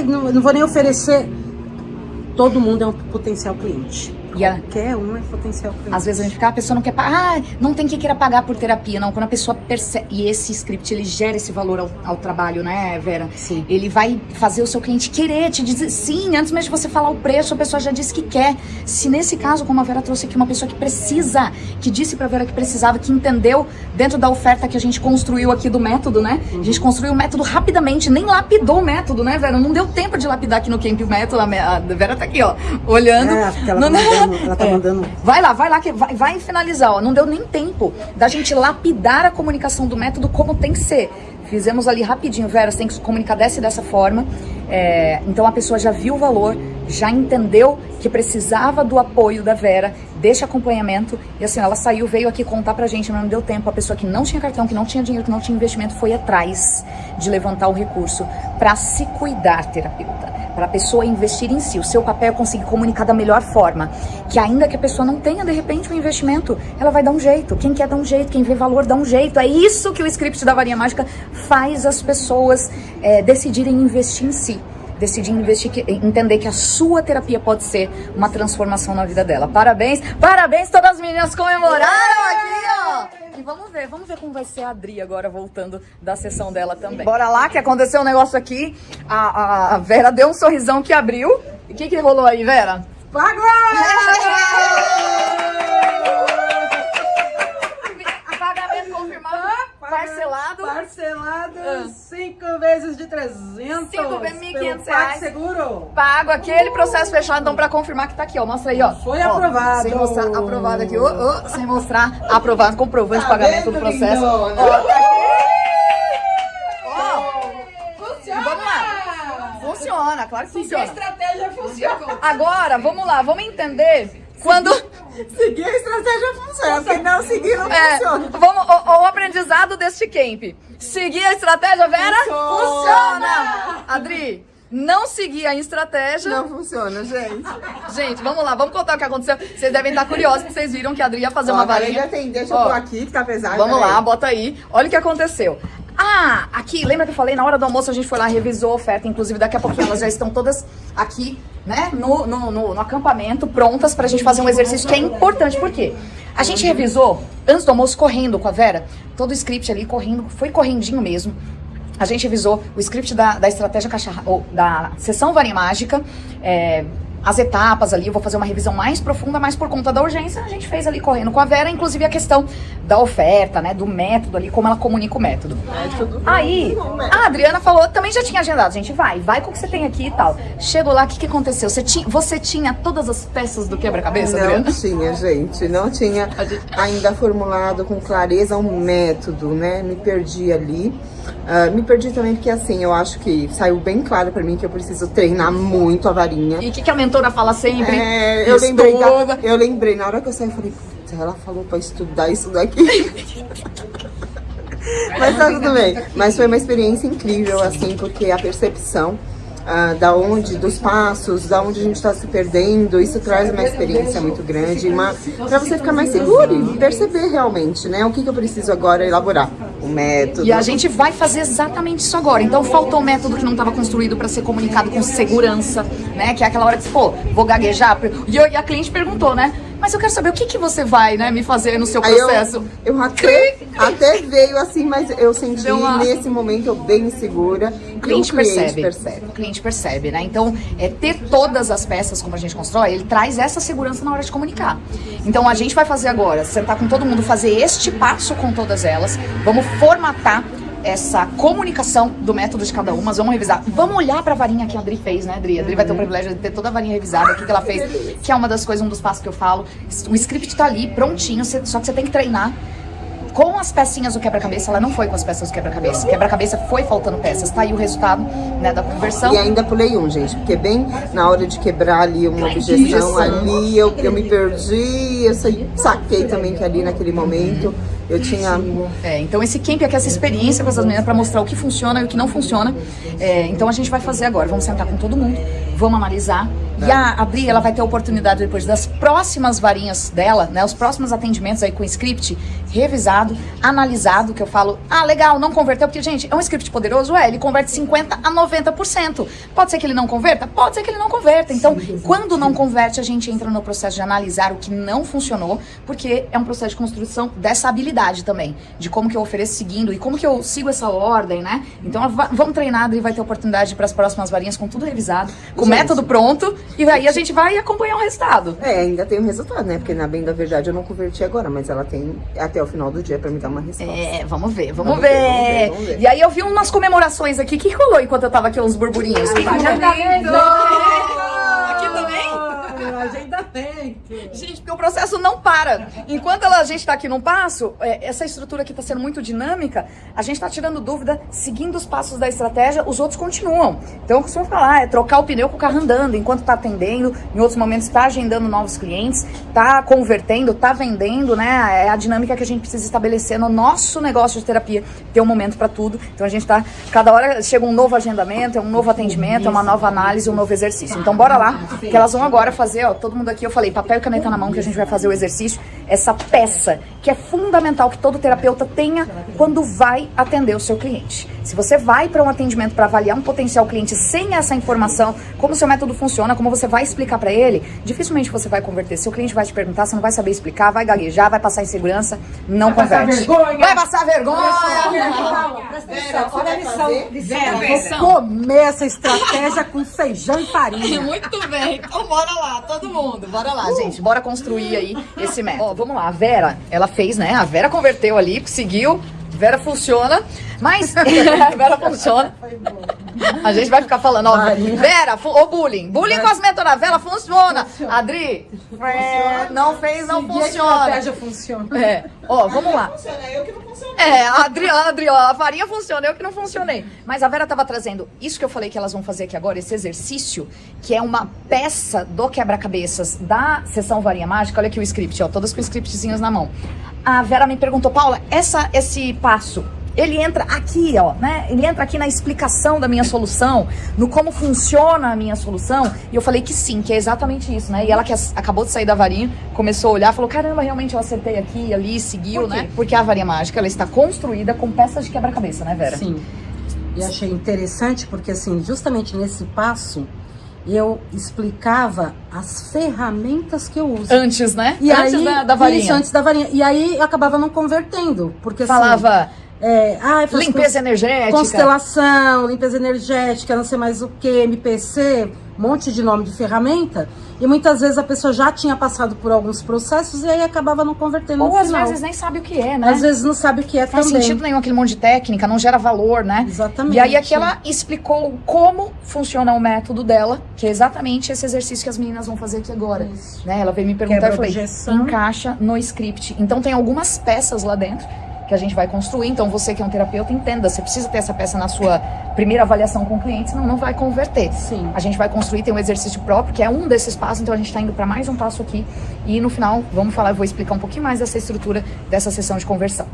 S7: não vou nem oferecer. Todo mundo é um potencial cliente. Qualquer um é potencial cliente.
S1: Às vezes a gente fica, a pessoa não quer pagar, não tem que queira pagar por terapia, não. Quando a pessoa percebe, e esse script, ele gera esse valor ao trabalho, né, Vera?
S7: Sim.
S1: Ele vai fazer o seu cliente querer te dizer sim, antes mesmo de você falar o preço, a pessoa já disse que quer. Se nesse caso, como a Vera trouxe aqui, uma pessoa que precisa, que disse pra Vera que precisava, que entendeu dentro da oferta que a gente construiu aqui do método, né? A gente construiu o método rapidamente, nem lapidou o método, né, Vera? Não deu tempo de lapidar aqui no Camp o método, a Vera tá aqui, ó, olhando.
S7: Ela tá mandando.
S1: Vai lá, que vai finalizar, ó. Não deu nem tempo da gente lapidar a comunicação do método como tem que ser. Fizemos ali rapidinho, Vera, você tem que comunicar dessa forma. Então a pessoa já viu o valor, já entendeu que precisava do apoio da Vera, desse acompanhamento. E assim, ela saiu, veio aqui contar pra gente, não deu tempo. A pessoa que não tinha cartão, que não tinha dinheiro, que não tinha investimento, foi atrás de levantar o recurso pra se cuidar, terapeuta. Para a pessoa investir em si. O seu papel é conseguir comunicar da melhor forma. Que ainda que a pessoa não tenha, de repente, um investimento, ela vai dar um jeito. Quem quer dar um jeito, quem vê valor dá um jeito. É isso que o script da Varinha Mágica faz as pessoas decidirem investir em si. Decidir investir, entender que a sua terapia pode ser uma transformação na vida dela. Parabéns, todas as meninas comemoraram aqui, ó! E vamos ver como vai ser a Adri agora voltando da sessão dela também. Bora lá, que aconteceu um negócio aqui. A Vera deu um sorrisão que abriu. E o que rolou aí, Vera?
S7: Pagou!
S1: Pagamento confirmado, parcelado.
S7: 5 vezes de 300.
S1: 5 vezes R$1.500.
S7: Seguro.
S1: Pago aquele processo fechado, então pra confirmar que tá aqui, ó. Mostra aí, ó.
S7: Foi aprovado.
S1: Sem mostrar, aprovado aqui, sem mostrar, aprovado, comprovante de pagamento do processo. Ó, tá aqui. Vamos lá. Funciona, claro que funciona.
S4: A estratégia funciona.
S1: Agora, vamos lá, vamos entender quando...
S5: Seguir a estratégia funciona, porque não seguir não funciona.
S1: O aprendizado deste camp. Seguir a estratégia, Vera? Funciona! Adri, não seguir a estratégia...
S5: Não funciona, gente.
S1: Gente, vamos lá, vamos contar o que aconteceu. Vocês devem estar curiosos, porque vocês viram que a Adri ia fazer uma varinha.
S5: Deixa eu pôr aqui, que tá pesado.
S1: Vamos lá, bota aí. Olha o que aconteceu. Aqui, lembra que eu falei, na hora do almoço a gente foi lá, revisou a oferta, inclusive daqui a pouquinho elas já estão todas aqui, né, no acampamento, prontas pra gente fazer um exercício que é importante. Por quê? A gente revisou, antes do almoço, correndo com a Vera, todo o script ali, correndo, foi correndinho mesmo. A gente revisou o script da estratégia da sessão Varinha Mágica, as etapas ali, eu vou fazer uma revisão mais profunda, mas por conta da urgência, a gente fez ali correndo com a Vera, inclusive a questão da oferta, né, do método ali, como ela comunica o método. Aí, a Adriana falou, também já tinha agendado, gente, vai com o que você tem aqui e tal. Chegou lá, o que aconteceu? Você tinha todas as peças do quebra-cabeça, Adriana?
S5: Não tinha, gente, não tinha ainda formulado com clareza um método, né, me perdi ali. Me perdi também porque, assim, eu acho que saiu bem claro pra mim que eu preciso treinar muito a varinha.
S1: E o que a mentora fala sempre?
S5: Eu lembrei, na hora que eu saí, eu falei, putz, ela falou pra estudar isso daqui. Mas tá tudo bem. Mas foi uma experiência incrível, assim, porque a percepção dos passos, da onde a gente está se perdendo. Isso traz uma experiência muito grande, para você ficar mais seguro e perceber realmente, né, o que eu preciso agora elaborar. O método.
S1: E a gente vai fazer exatamente isso agora. Então faltou o método que não estava construído para ser comunicado com segurança, né? Que é aquela hora que, pô, vou gaguejar. E a cliente perguntou, né? Mas eu quero saber o que você vai, né, me fazer no seu processo.
S5: Eu até veio assim, mas eu senti nesse momento eu bem segura.
S1: O cliente percebe. O cliente percebe, né? Então, ter todas as peças como a gente constrói, ele traz essa segurança na hora de comunicar. Então, a gente vai fazer agora, sentar com todo mundo, fazer este passo com todas elas. Vamos formatar essa comunicação do método de cada uma, mas vamos revisar. Vamos olhar pra varinha que a Adri fez, né, Adri? A Adri vai ter o privilégio de ter toda a varinha revisada, o que ela fez, que é uma das coisas, um dos passos que eu falo. O script tá ali, prontinho, só que você tem que treinar com as pecinhas do quebra-cabeça. Ela não foi com as peças do quebra-cabeça. Quebra-cabeça foi faltando peças. Tá aí o resultado, né, da conversão.
S5: E ainda pulei gente, porque bem na hora de quebrar ali uma objeção ali, eu me perdi, eu saquei também que ali naquele momento eu tinha...
S1: então esse camp aqui, essa experiência com essas meninas para mostrar o que funciona e o que não funciona. Então a gente vai fazer agora, vamos sentar com todo mundo, vamos analisar. E a Adri, ela vai ter a oportunidade depois das próximas varinhas dela, né, os próximos atendimentos aí com o script revisado, analisado, que eu falo, legal, não converteu, porque, gente, é um script poderoso, ele converte 50% a 90%. Pode ser que ele não converta? Pode ser que ele não converta. Então, quando não converte, a gente entra no processo de analisar o que não funcionou, porque é um processo de construção dessa habilidade também, de como que eu ofereço seguindo e como que eu sigo essa ordem, né? Então, vamos treinar, a Adri vai ter oportunidade para as próximas varinhas com tudo revisado, com o método pronto, e aí a gente vai acompanhar o resultado.
S5: Ainda tem um resultado, né? Porque, na bem da verdade, eu não converti agora, mas ela tem até o final do dia pra me dar uma resposta.
S1: Vamos ver. E aí eu vi umas comemorações aqui. O que rolou enquanto eu tava aqui, uns burburinhos? Aqui também?
S7: Agendamento.
S1: Gente, porque o processo não para. Enquanto a gente tá aqui num passo, essa estrutura aqui tá sendo muito dinâmica, a gente tá tirando dúvida, seguindo os passos da estratégia, os outros continuam. Então eu costumo falar, trocar o pneu com o carro andando, enquanto tá atendendo, em outros momentos tá agendando novos clientes, tá convertendo, tá vendendo, né? É a dinâmica que a gente precisa estabelecer no nosso negócio de terapia, ter um momento pra tudo. Então a gente tá, cada hora chega um novo agendamento, é um novo atendimento, é uma nova análise, um novo exercício. Então bora lá, que elas vão agora fazer, todo mundo aqui, eu falei, papel e caneta na mão, que a gente vai fazer o exercício, essa peça que é fundamental que todo terapeuta tenha quando vai atender o seu cliente. Se você vai para um atendimento para avaliar um potencial cliente sem essa informação, como o seu método funciona, como você vai explicar para ele, dificilmente você vai converter. Seu cliente vai te perguntar, você não vai saber explicar, vai gaguejar, vai passar insegurança, não converte. Vai passar vergonha!
S6: Olha a lição.
S7: Vou comer essa estratégia com feijão e farinha.
S1: Muito bem, então bora lá, todo mundo, bora lá, gente, bora construir aí esse método. Vamos lá, a Vera, ela fez, né, a Vera converteu ali, seguiu, Vera funciona, mas Vera funciona. A gente vai ficar falando, Vera, bullying com as metodas, Vera funciona. Adri, não fez, não funciona.
S6: A estratégia funciona.
S1: Vamos lá.
S5: Eu que não funcionei.
S1: A Adri, a farinha funciona, eu que não funcionei. Mas a Vera tava trazendo isso que eu falei que elas vão fazer aqui agora, esse exercício, que é uma peça do quebra-cabeças da sessão Varinha Mágica. Olha aqui o script, todas com scriptzinhos na mão. A Vera me perguntou, Paula, esse passo, ele entra aqui, né? Ele entra aqui na explicação da minha solução, no como funciona a minha solução. E eu falei que sim, que é exatamente isso, né? E ela que acabou de sair da varinha, começou a olhar, falou, caramba, realmente eu acertei aqui, ali, seguiu, né? Porque a varinha mágica, ela está construída com peças de quebra-cabeça, né, Vera?
S7: Sim. E achei interessante porque, assim, justamente nesse passo, eu explicava as ferramentas que eu uso.
S1: Antes, né?
S7: E
S1: antes
S7: aí,
S1: da varinha.
S7: Isso, antes da varinha. E aí eu acabava não convertendo, porque
S1: falava...
S7: Assim,
S1: limpeza energética.
S7: Constelação, limpeza energética, não sei mais o que, MPC, um monte de nome de ferramenta. E muitas vezes a pessoa já tinha passado por alguns processos e aí acabava não convertendo no final.
S1: Ou às vezes nem sabe o que é, né?
S7: Às vezes não sabe o que é também.
S1: Não faz sentido nenhum aquele monte de técnica, não gera valor, né?
S7: Exatamente.
S1: E aí aqui ela explicou como funciona o método dela, que é exatamente esse exercício que as meninas vão fazer aqui agora. Né? Ela veio me perguntar, eu falei, encaixa no script. Então tem algumas peças lá dentro que a gente vai construir. Então você que é um terapeuta, entenda, você precisa ter essa peça na sua primeira avaliação com o cliente, senão não vai converter.
S7: Sim.
S1: A gente vai construir, tem um exercício próprio, que é um desses passos, então a gente tá indo para mais um passo aqui. E no final, vamos falar, eu vou explicar um pouquinho mais dessa estrutura dessa sessão de conversão.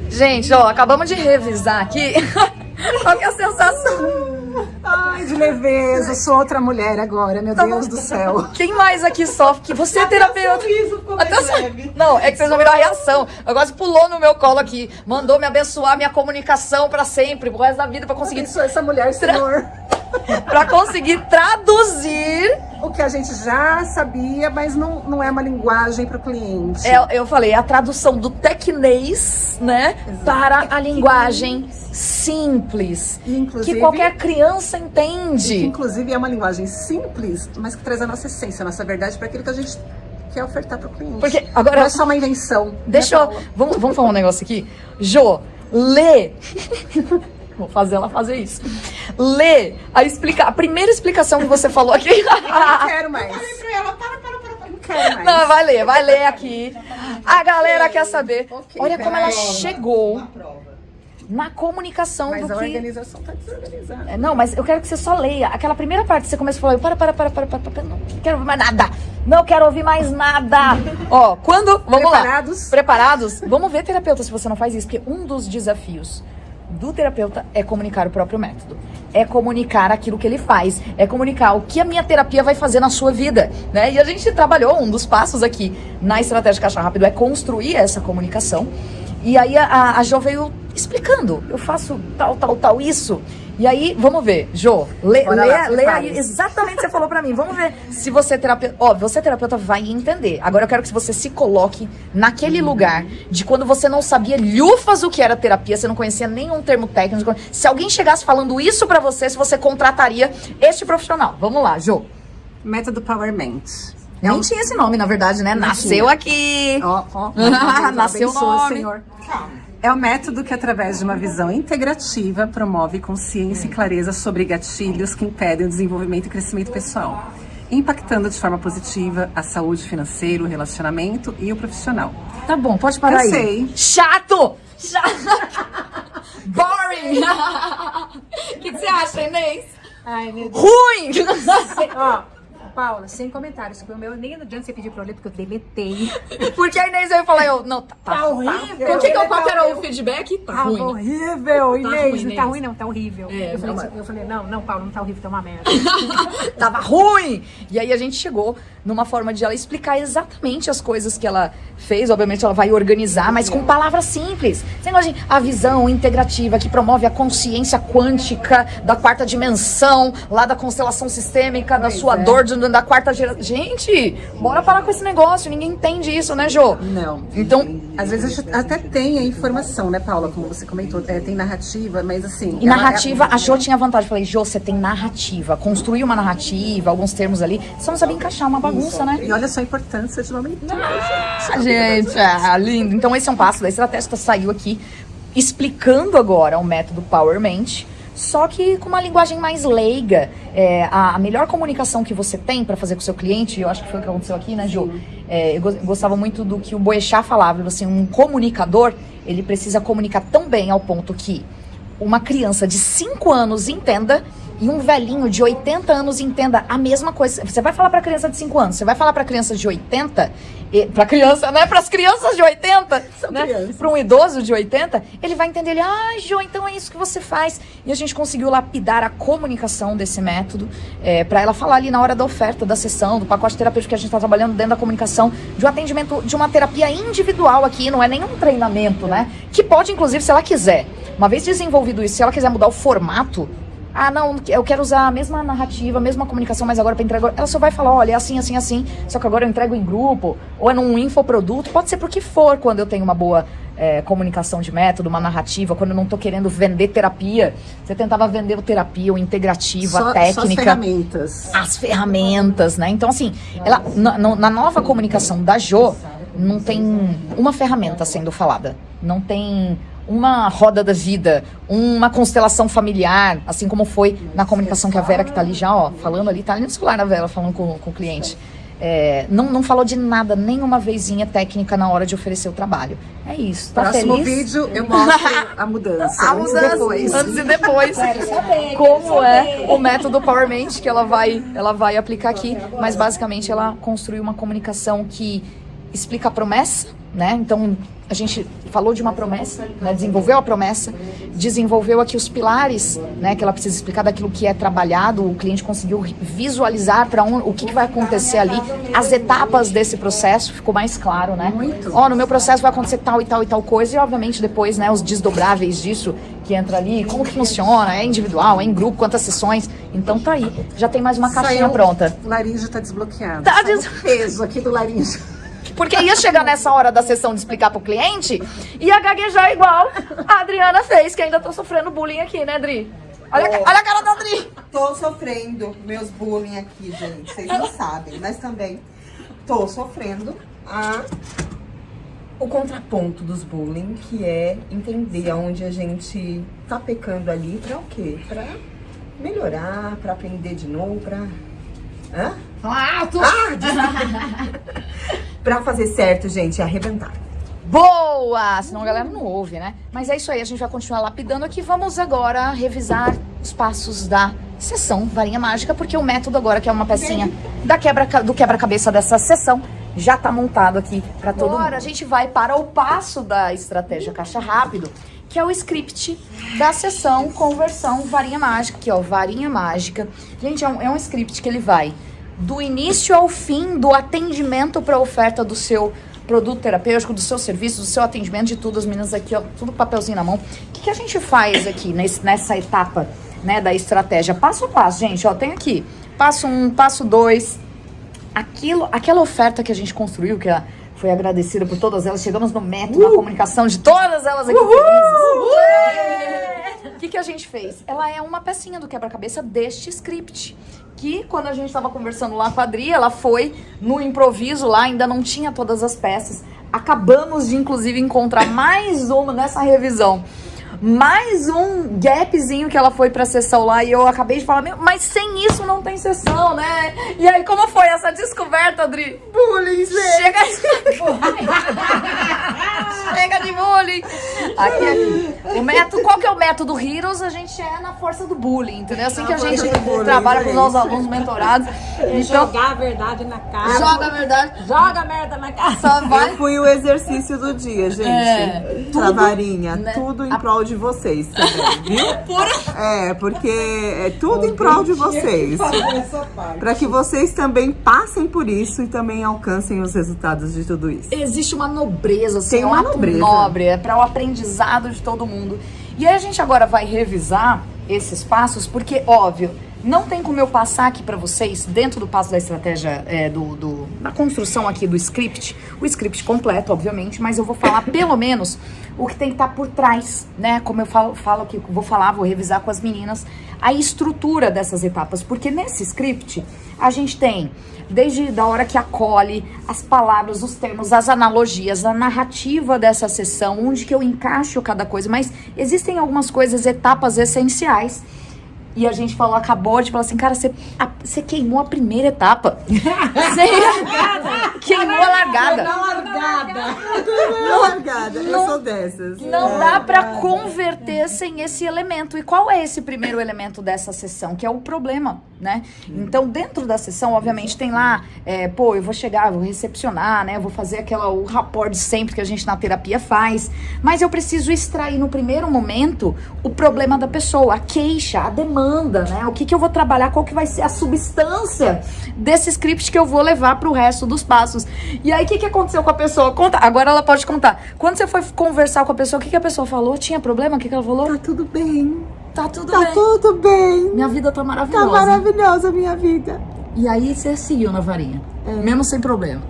S1: Gente, acabamos de revisar aqui. Qual que é a sensação?
S2: Ai, de leveza, eu sou outra mulher agora, meu Deus do céu.
S1: Quem mais aqui sofre? Que você é terapeuta. Não, é que vocês não viram a reação. O negócio pulou no meu colo aqui. Mandou me abençoar minha comunicação pra sempre, pro resto da vida, pra conseguir.
S2: Sou essa mulher, Senhor.
S1: Pra conseguir traduzir.
S2: O que a gente já sabia, mas não é uma linguagem para o cliente.
S1: Eu falei, a tradução do tecnês, né?
S2: Exato.
S1: Para a linguagem simples.
S2: Inclusive,
S1: que qualquer criança entende.
S2: Que, inclusive, é uma linguagem simples, mas que traz a nossa essência, a nossa verdade para aquilo que a gente quer ofertar para o cliente.
S1: Porque agora
S2: não é só uma invenção.
S1: Deixa eu. Vamos falar um negócio aqui? Jô, lê. Vou fazer ela fazer isso. Lê a primeira explicação que você falou aqui.
S2: Eu não quero mais. Eu falei pra ela, para. Não quero mais.
S1: Não, vai ler aqui. A galera quer saber. Olha como ela chegou na comunicação
S2: mas
S1: do
S2: a
S1: que...
S2: organização tá desorganizada.
S1: Não, mas eu quero que você só leia. Aquela primeira parte que você começa a falar, não quero ouvir mais nada. Não quero ouvir mais nada. Ó, quando... Vamos
S2: Preparados?
S1: lá. Preparados? Vamos ver, terapeuta, se você não faz isso. Porque um dos desafios do terapeuta é comunicar o próprio método. É comunicar aquilo que ele faz. É comunicar o que a minha terapia vai fazer na sua vida, né? E a gente trabalhou, um dos passos aqui na estratégia Caixa Rápido é construir essa comunicação. E aí a Jo veio explicando. Eu faço tal, isso. E aí, vamos ver, Jo, lê aí exatamente o que você falou pra mim. Vamos ver se você é terapeuta. Ó, você é terapeuta, vai entender. Agora eu quero que você se coloque naquele lugar de quando você não sabia lhufas o que era terapia, você não conhecia nenhum termo técnico. Se alguém chegasse falando isso pra você, se você contrataria este profissional. Vamos lá, Jo.
S2: Método Powerment.
S1: Nem tinha esse nome, na verdade, né? Nasceu aqui. Nasceu o nome.
S2: Senhor. É o método que, através de uma visão integrativa, promove consciência e clareza sobre gatilhos que impedem o desenvolvimento e crescimento pessoal, impactando de forma positiva a saúde financeira, o relacionamento e o profissional.
S1: Tá bom, pode parar aí.
S2: Cansei.
S1: Chato! Boring! O que você acha, Inês?
S4: Ai, meu Deus.
S1: Ruim!
S4: Ó, Paula, sem comentários. O meu nem adianta você pedir pra eu ler, porque eu deletei.
S1: Porque a Inês veio falar, não, tá
S4: horrível.
S1: Qual era o feedback? Tá ruim.
S4: Horrível, Inês.
S1: Inês.
S4: Não tá ruim, não, tá horrível.
S1: É,
S4: eu falei, não, Paula, não tá horrível, tá uma merda.
S1: Tava ruim! E aí a gente chegou numa forma de ela explicar exatamente as coisas que ela fez. Obviamente ela vai organizar, mas com palavras simples. Você imagina a visão integrativa que promove a consciência quântica da quarta dimensão, lá da constelação sistêmica, da sua dor da quarta geração. Gente, bora parar com esse negócio. Ninguém entende isso, né, Jo?
S2: Não.
S1: Então,
S2: às vezes a gente até tem a informação, né, Paula? Como você comentou, tem narrativa, mas assim...
S1: E narrativa, a Jo tinha vantagem. Eu falei, Jo, você tem narrativa. Construir uma narrativa, alguns termos ali. Você não sabe encaixar uma bagunça, né?
S2: E olha só a importância de nome.
S1: Gente, lindo. Então esse é um passo da estratégia. Saiu aqui explicando agora o método Powerment, só que com uma linguagem mais leiga. A melhor comunicação que você tem para fazer com o seu cliente, eu acho que foi o que aconteceu aqui, né, Jo? Eu gostava muito do que o Boechat falava, assim, um comunicador, ele precisa comunicar tão bem ao ponto que uma criança de 5 anos entenda e um velhinho de 80 anos entenda a mesma coisa. Você vai falar pra criança de 5 anos, você vai falar pra criança de 80, pra criança, né? Pras crianças de 80, né? Pra um idoso de 80, ele vai entender, Jo, então é isso que você faz. E a gente conseguiu lapidar a comunicação desse método, pra ela falar ali na hora da oferta, da sessão, do pacote terapêutico que a gente tá trabalhando dentro da comunicação, de um atendimento, de uma terapia individual aqui, não é nenhum treinamento, né? Que pode, inclusive, se ela quiser, uma vez desenvolvido isso, se ela quiser mudar o formato, não, eu quero usar a mesma narrativa, a mesma comunicação, mas agora para entregar. Ela só vai falar, olha, é assim, assim, assim, só que agora eu entrego em grupo, ou é num infoproduto, pode ser porque for, quando eu tenho uma boa comunicação de método, uma narrativa, quando eu não tô querendo vender terapia. Você tentava vender o terapia, o integrativo, a técnica. Só as
S2: ferramentas.
S1: As ferramentas, né? Então, assim, ela, na nova comunicação da Jo, não tem uma ferramenta sendo falada. Não tem uma roda da vida, uma constelação familiar, assim como foi na comunicação que a Vera, que tá ali já, ó, falando ali, tá ali no celular a Vera falando com o cliente. Não falou de nada, nenhuma vezinha técnica na hora de oferecer o trabalho. É isso, tá
S2: Próximo
S1: feliz?
S2: vídeo eu mostro a mudança.
S1: Antes e depois. Como é o método Powerment que ela vai aplicar aqui, mas basicamente ela construiu uma comunicação que explica a promessa, né? Então, a gente falou de uma promessa, né? Desenvolveu a promessa, desenvolveu aqui os pilares, né? Que ela precisa explicar daquilo que é trabalhado, o cliente conseguiu visualizar para o que vai acontecer ali, as etapas desse processo, ficou mais claro, né? Ó, no meu processo vai acontecer tal e tal e tal coisa, e obviamente depois, né, os desdobráveis disso, que entra ali, como que funciona, é individual, é em grupo, quantas sessões, então tá aí, já tem mais uma caixinha pronta.
S2: Laringe tá desbloqueado.
S1: Tá
S2: Saiu o peso aqui do laringe.
S1: Porque ia chegar nessa hora da sessão de explicar pro cliente, ia gaguejar igual a Adriana fez, que ainda tô sofrendo bullying aqui, né, Adri? Olha a cara da Adri!
S5: Tô sofrendo meus bullying aqui, gente. Vocês não sabem, mas também tô sofrendo o contraponto dos bullying, que é entender aonde a gente tá pecando ali pra o quê? Pra melhorar, pra aprender de novo, pra... Hã? Pra fazer certo, gente, arrebentar.
S1: Boa! Senão a galera não ouve, né? Mas é isso aí, a gente vai continuar lapidando aqui. Vamos agora revisar os passos da sessão Varinha Mágica, porque o método agora, que é uma pecinha do quebra-cabeça dessa sessão, já tá montado aqui pra todo mundo. Agora a gente vai para o passo da estratégia Caixa Rápido, que é o script da sessão conversão Varinha Mágica. Aqui, ó, Varinha Mágica. Gente, é um script que ele vai do início ao fim do atendimento para a oferta do seu produto terapêutico, do seu serviço, do seu atendimento, de tudo. As meninas aqui, ó, tudo com papelzinho na mão. O que a gente faz aqui nessa etapa, né, da estratégia? Passo a passo, gente, ó, tem aqui passo 1, passo 2, aquela oferta que a gente construiu, que foi agradecida por todas elas, chegamos no método, na comunicação de todas elas aqui felizes. O que a gente fez? Ela é uma pecinha do quebra-cabeça deste script, que quando a gente estava conversando lá com a Adri, ela foi no improviso lá, ainda não tinha todas as peças. Acabamos de, inclusive, encontrar mais uma nessa revisão. Mais um gapzinho que ela foi pra sessão lá, e eu acabei de falar, mas sem isso não tem sessão, né? E aí, como foi essa descoberta, Adri?
S5: Bullying, gente!
S1: Chega de bullying! Aqui. O método, qual que é o método Heroes? A gente é na força do bullying, entendeu? Assim que a gente trabalha com os nossos alunos mentorados. Então,
S6: Jogar a verdade na cara.
S1: joga a verdade.
S6: Joga a merda na cara.
S1: Só vai.
S5: Eu fui o exercício do dia, gente. Pra varinha,
S1: né?
S5: tudo em prol de vocês também, viu? Porque é tudo em prol de vocês. Pra que vocês também passem por isso e também alcancem os resultados de tudo isso.
S1: Existe uma nobreza, assim,
S5: Tem uma
S1: ato
S5: nobreza.
S1: nobre, é para o aprendizado de todo mundo. E aí a gente agora vai revisar esses passos, porque, óbvio, não tem como eu passar aqui pra vocês, dentro do passo da estratégia, da construção aqui do script, o script completo, obviamente, mas eu vou falar pelo menos o que tem que estar por trás, né? Como eu falo que vou revisar com as meninas, a estrutura dessas etapas, porque nesse script a gente tem, desde da hora que acolhe, as palavras, os termos, as analogias, a narrativa dessa sessão, onde que eu encaixo cada coisa, mas existem algumas coisas, etapas essenciais. E a gente acabou de falar assim, cara, você queimou a primeira etapa. Você queimou a largada.
S5: Eu sou dessas.
S1: Não dá pra converter sem esse elemento. E qual é esse primeiro elemento dessa sessão? Que é o problema, né? Então, dentro da sessão, obviamente, tem lá, eu vou chegar, vou recepcionar, né? Eu vou fazer o rapport de sempre que a gente na terapia faz. Mas eu preciso extrair no primeiro momento o problema da pessoa, a queixa, a demanda, né? O que eu vou trabalhar, qual que vai ser a substância desse script que eu vou levar pro resto dos passos. E aí, o que aconteceu com a pessoa? Conta, agora ela pode contar. Quando você foi conversar com a pessoa, o que a pessoa falou? Tinha problema? O que ela falou?
S5: Tá tudo bem.
S1: Tá tudo
S5: Tá
S1: bem.
S5: tudo bem.
S1: Minha vida tá maravilhosa.
S5: Tá maravilhosa a minha vida.
S1: E aí você seguiu na varinha. Mesmo sem problema.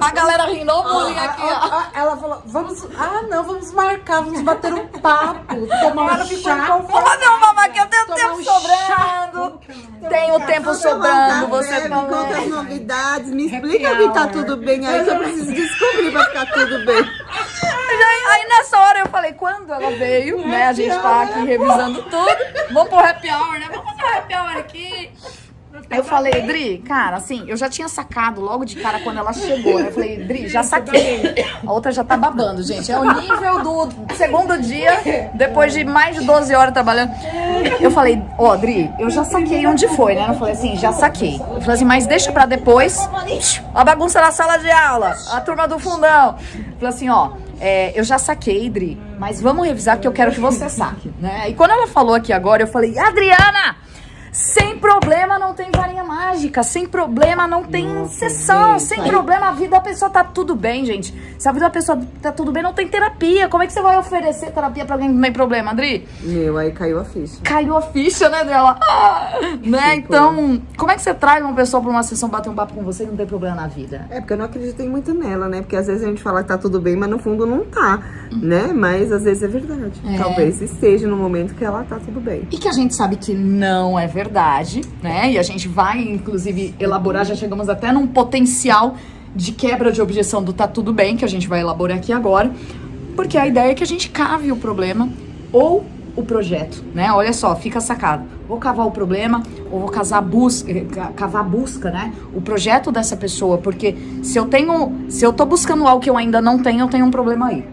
S1: A galera rindo o bullying aqui, ó.
S7: Ela falou, vamos marcar, vamos bater um papo, tomar um chá.
S1: Não, mamãe, que eu tenho tempo sobrando. Tenho tempo sobrando, você
S5: Me conta as
S1: também.
S5: novidades, me explica que tá tudo bem aí, que eu preciso descobrir pra ficar tudo bem.
S1: Aí nessa hora eu falei, quando ela veio, né, a gente tá aqui revisando tudo. Vamos pro happy hour, né? Vamos fazer um happy hour aqui. Aí eu falei, Dri, cara, assim, eu já tinha sacado logo de cara quando ela chegou, né? Eu falei, Dri, já saquei. A outra já tá babando, gente. É o nível do segundo dia, depois de mais de 12 horas trabalhando. Eu falei, ó, Dri, eu já saquei onde foi, né? Eu falei assim, já saquei. Eu falei assim, mas deixa pra depois. A bagunça na sala de aula, a turma do fundão. Eu falei assim, ó, eu já saquei, Dri, mas vamos revisar que eu quero que você saque, né? E quando ela falou aqui agora, eu falei, Adriana, sem problema não tem varinha mágica, sem problema não tem sessão, sem problema a vida da pessoa tá tudo bem, gente. Se a vida da pessoa tá tudo bem, não tem terapia. Como é que você vai oferecer terapia pra alguém que não tem problema, Adri?
S8: Aí caiu a ficha.
S1: Caiu a ficha, né, dela? Né? Então, como é que você traz uma pessoa pra uma sessão bater um papo com você e não tem problema na vida?
S8: Porque eu não acreditei muito nela, né? Porque às vezes a gente fala que tá tudo bem, mas no fundo não tá, né? Mas às vezes é verdade. Talvez esteja no momento que ela tá tudo bem.
S1: E que a gente sabe que não é verdade, né? E a gente vai, inclusive, elaborar, já chegamos até num potencial de quebra de objeção do tá tudo bem, que a gente vai elaborar aqui agora, porque a ideia é que a gente cave o problema ou o projeto, né? Olha só, fica sacado. Vou cavar o problema ou vou cavar a busca, né? O projeto dessa pessoa, porque se eu tô buscando algo que eu ainda não tenho, eu tenho um problema aí.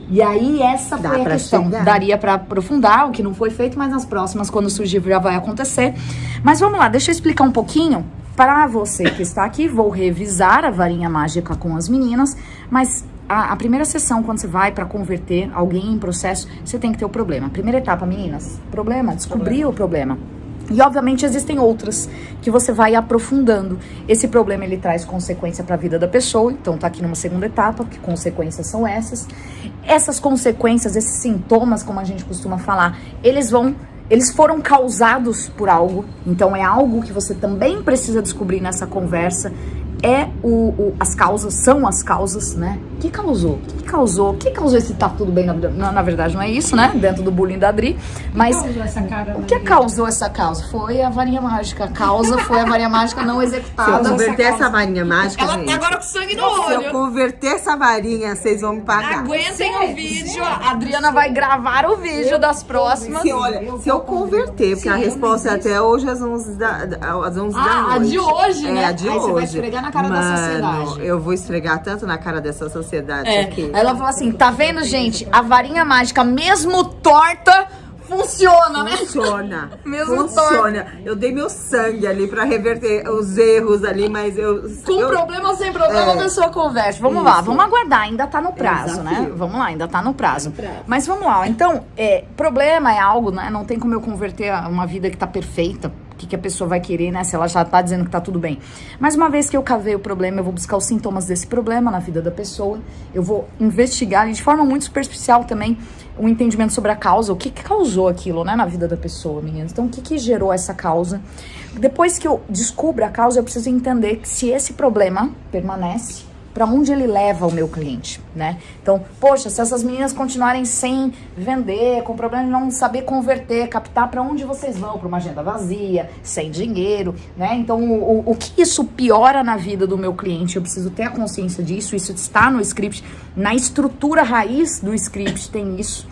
S1: E aí essa foi a questão. Daria pra aprofundar o que não foi feito, mas nas próximas, quando surgir, já vai acontecer. Mas vamos lá, deixa eu explicar um pouquinho para você que está aqui. Vou revisar a varinha mágica com as meninas, mas a primeira sessão, quando você vai para converter alguém em processo, você tem que ter o problema. Primeira etapa, meninas, problema, descobrir o problema. E obviamente existem outras que você vai aprofundando. Esse problema ele traz consequência para a vida da pessoa, então tá aqui numa segunda etapa, que consequências são essas. Essas consequências, esses sintomas, como a gente costuma falar, eles foram causados por algo, então é algo que você também precisa descobrir nessa conversa. As causas, são as causas, né? O que causou esse tá tudo bem? Na verdade não é isso, né? Dentro do bullying da Adri. Mas o que causou essa causa? Foi a varinha mágica. A causa foi a varinha mágica não executada.
S8: Se eu converter essa varinha mágica,
S1: ela
S8: gente,
S1: tá agora com sangue no olho.
S8: Se eu converter essa varinha, vocês vão me pagar.
S1: Aguentem o vídeo. A Adriana vai gravar o vídeo das próximas.
S8: Se eu converter, porque a resposta é até hoje às 11 da noite.
S1: A de hoje, né?
S8: É, a de
S1: Aí
S8: hoje.
S1: você vai esfregar na cara da sociedade.
S8: Eu vou esfregar tanto na cara dessa sociedade aqui.
S1: Aí ela falou assim, tá vendo, gente? A varinha mágica, mesmo torta, funciona, né?
S8: Funciona.
S1: Mesmo
S8: funciona. Eu dei meu sangue ali pra reverter os erros ali, mas
S1: problema ou sem problema, a pessoa converte. Vamos lá, vamos aguardar, ainda tá no prazo, né? Vamos lá, ainda tá no prazo. Mas vamos lá, então, problema é algo, né? Não tem como eu converter uma vida que tá perfeita. O que a pessoa vai querer, né? Se ela já tá dizendo que tá tudo bem. Mas uma vez que eu cavei o problema, eu vou buscar os sintomas desse problema na vida da pessoa. Eu vou investigar, e de forma muito superficial também, um entendimento sobre a causa. O que causou aquilo, né? Na vida da pessoa, meninas. Então, o que gerou essa causa? Depois que eu descubro a causa, eu preciso entender que se esse problema permanece, para onde ele leva o meu cliente, né? Então, poxa, se essas meninas continuarem sem vender, com problema de não saber converter, captar, para onde vocês vão? Para uma agenda vazia, sem dinheiro, né? Então, o que isso piora na vida do meu cliente? Eu preciso ter a consciência disso, isso está no script, na estrutura raiz do script tem isso.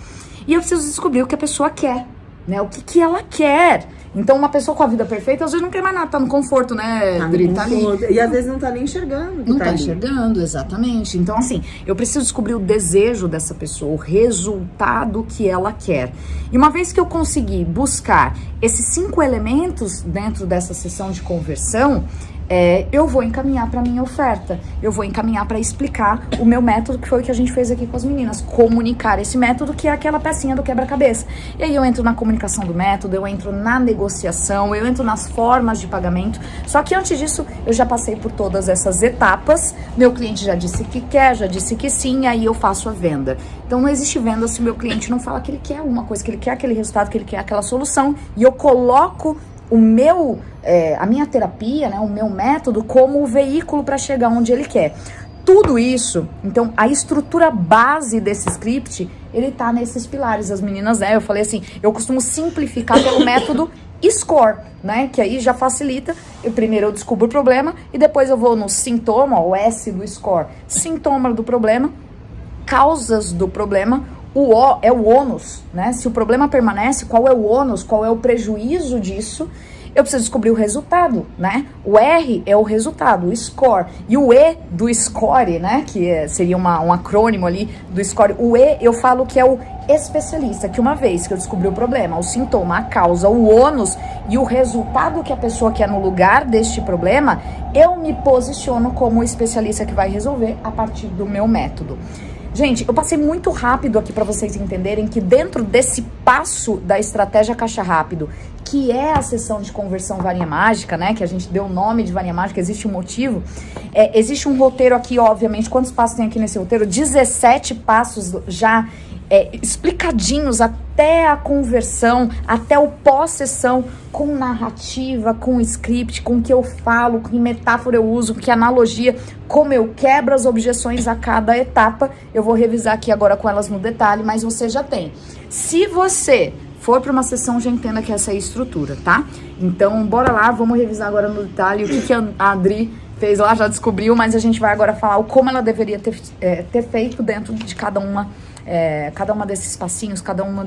S1: E eu preciso descobrir o que a pessoa quer, né? O que ela quer. Então, uma pessoa com a vida perfeita, às vezes não quer mais nada, tá no conforto, né, Dri? Tá ali.
S8: E às vezes não tá nem enxergando.
S1: Não tá enxergando, exatamente. Então, assim, eu preciso descobrir o desejo dessa pessoa, o resultado que ela quer. E uma vez que eu conseguir buscar esses 5 elementos dentro dessa sessão de conversão, eu vou encaminhar para minha oferta, eu vou encaminhar para explicar o meu método, que foi o que a gente fez aqui com as meninas, comunicar esse método, que é aquela pecinha do quebra-cabeça. E aí eu entro na comunicação do método, eu entro na negociação, eu entro nas formas de pagamento, só que antes disso eu já passei por todas essas etapas, meu cliente já disse que quer, já disse que sim, aí eu faço a venda. Então não existe venda se o meu cliente não fala que ele quer alguma coisa, que ele quer aquele resultado, que ele quer aquela solução, e eu coloco a minha terapia, né, o meu método como o veículo para chegar onde ele quer. Tudo isso, então, a estrutura base desse script, ele tá nesses pilares. As meninas, né, eu falei assim, eu costumo simplificar pelo método SCORE, né, que aí já facilita. Primeiro eu descubro o problema e depois eu vou no sintoma, o S do SCORE, sintoma do problema, causas do problema. O O é o ônus, né? Se o problema permanece, qual é o ônus, qual é o prejuízo disso? eu preciso descobrir o resultado, né? O R é o resultado, o score. E o E do score, né? Que seria um acrônimo ali do score. O E eu falo que é o especialista, que uma vez que eu descobri o problema, o sintoma, a causa, o ônus e o resultado que a pessoa quer no lugar deste problema, eu me posiciono como o especialista que vai resolver a partir do meu método. Gente, eu passei muito rápido aqui para vocês entenderem que dentro desse passo da estratégia caixa rápido, que é a sessão de conversão varinha mágica, né, que a gente deu o nome de varinha mágica, existe um motivo, existe um roteiro aqui, obviamente, quantos passos tem aqui nesse roteiro? 17 passos já explicadinhos até a conversão, até o pós-sessão, com narrativa, com script, com o que eu falo, que metáfora eu uso, que analogia, como eu quebro as objeções a cada etapa. Eu vou revisar aqui agora com elas no detalhe, mas você já tem. Se você for para uma sessão, já entenda que essa é a estrutura, tá? Então, bora lá, vamos revisar agora no detalhe o que a Adri fez lá, já descobriu, mas a gente vai agora falar o como ela deveria ter feito dentro de cada uma desses passinhos, cada uma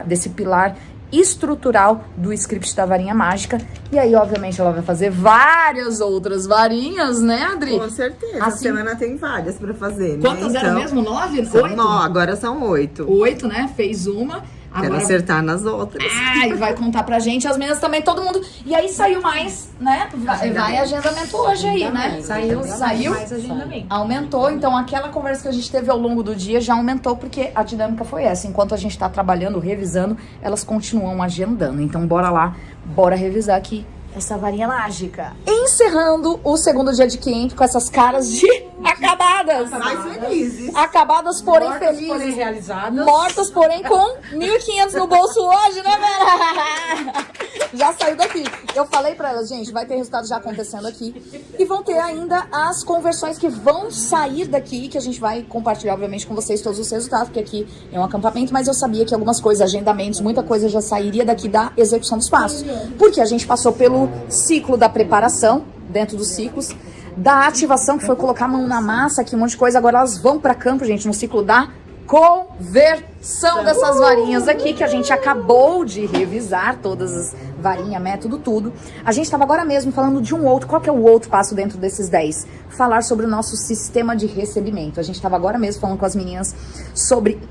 S1: desse pilar estrutural do script da varinha mágica. E aí, obviamente, ela vai fazer várias outras varinhas, né, Adri?
S8: Com certeza. A
S1: Assim,
S8: semana tem várias pra fazer, né?
S1: quantas eram mesmo? 9? 8?
S8: Agora são 8.
S1: 8, né? Fez uma.
S8: Quero acertar nas outras.
S1: E vai contar pra gente, as meninas também, todo mundo. E aí saiu mais, né? Vai agendamento hoje aí, né? Saiu.
S4: Mais agendamento.
S1: Aumentou, então aquela conversa que a gente teve ao longo do dia já aumentou, porque a dinâmica foi essa. Enquanto a gente tá trabalhando, revisando, elas continuam agendando. Então bora lá, bora revisar aqui essa varinha mágica. Encerrando o segundo dia de camp com essas caras de acabadas.
S8: Mais felizes.
S1: Acabadas, porém
S6: Mortas,
S1: felizes.
S6: porém realizadas.
S1: Mortas, porém com 1.500 no bolso hoje, né, Vera? Já saiu daqui. Eu falei pra elas, gente, vai ter resultado já acontecendo aqui. E vão ter ainda as conversões que vão sair daqui, que a gente vai compartilhar, obviamente, com vocês todos os resultados, porque aqui é um acampamento, mas eu sabia que algumas coisas, agendamentos, muita coisa já sairia daqui da execução dos passos. Porque a gente passou pelo ciclo da preparação, dentro dos ciclos, da ativação, que foi colocar a mão na massa, aqui um monte de coisa. Agora elas vão pra campo, gente, no ciclo da conversão dessas varinhas aqui, que a gente acabou de revisar, todas as varinhas, método, tudo. A gente estava agora mesmo falando de um outro. Qual que é o outro passo dentro desses 10? Falar sobre o nosso sistema de recebimento. A gente estava agora mesmo falando com as meninas sobre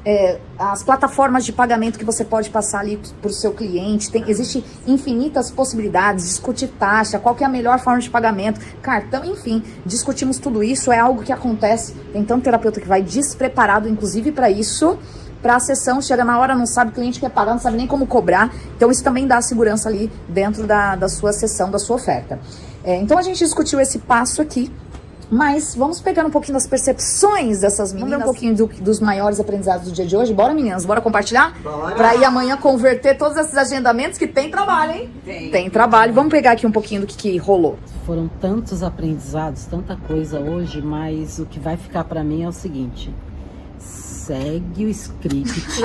S1: as plataformas de pagamento que você pode passar ali para o seu cliente. Existem infinitas possibilidades, discutir taxa, qual que é a melhor forma de pagamento, cartão, enfim, discutimos tudo isso. É algo que acontece, tem tanto terapeuta que vai despreparado, inclusive para isso, para a sessão, chega na hora, não sabe, o cliente quer pagar, não sabe nem como cobrar. Então isso também dá segurança ali dentro da sua sessão, da sua oferta. Então a gente discutiu esse passo aqui, mas vamos pegar um pouquinho das percepções dessas meninas. Vamos ver um pouquinho dos maiores aprendizados do dia de hoje. Bora, meninas, bora compartilhar? Bora! Pra ir amanhã converter todos esses agendamentos, que tem trabalho, hein? Tem trabalho. Vamos pegar aqui um pouquinho do que rolou.
S7: Foram tantos aprendizados, tanta coisa hoje, mas o que vai ficar pra mim é o seguinte: segue o script.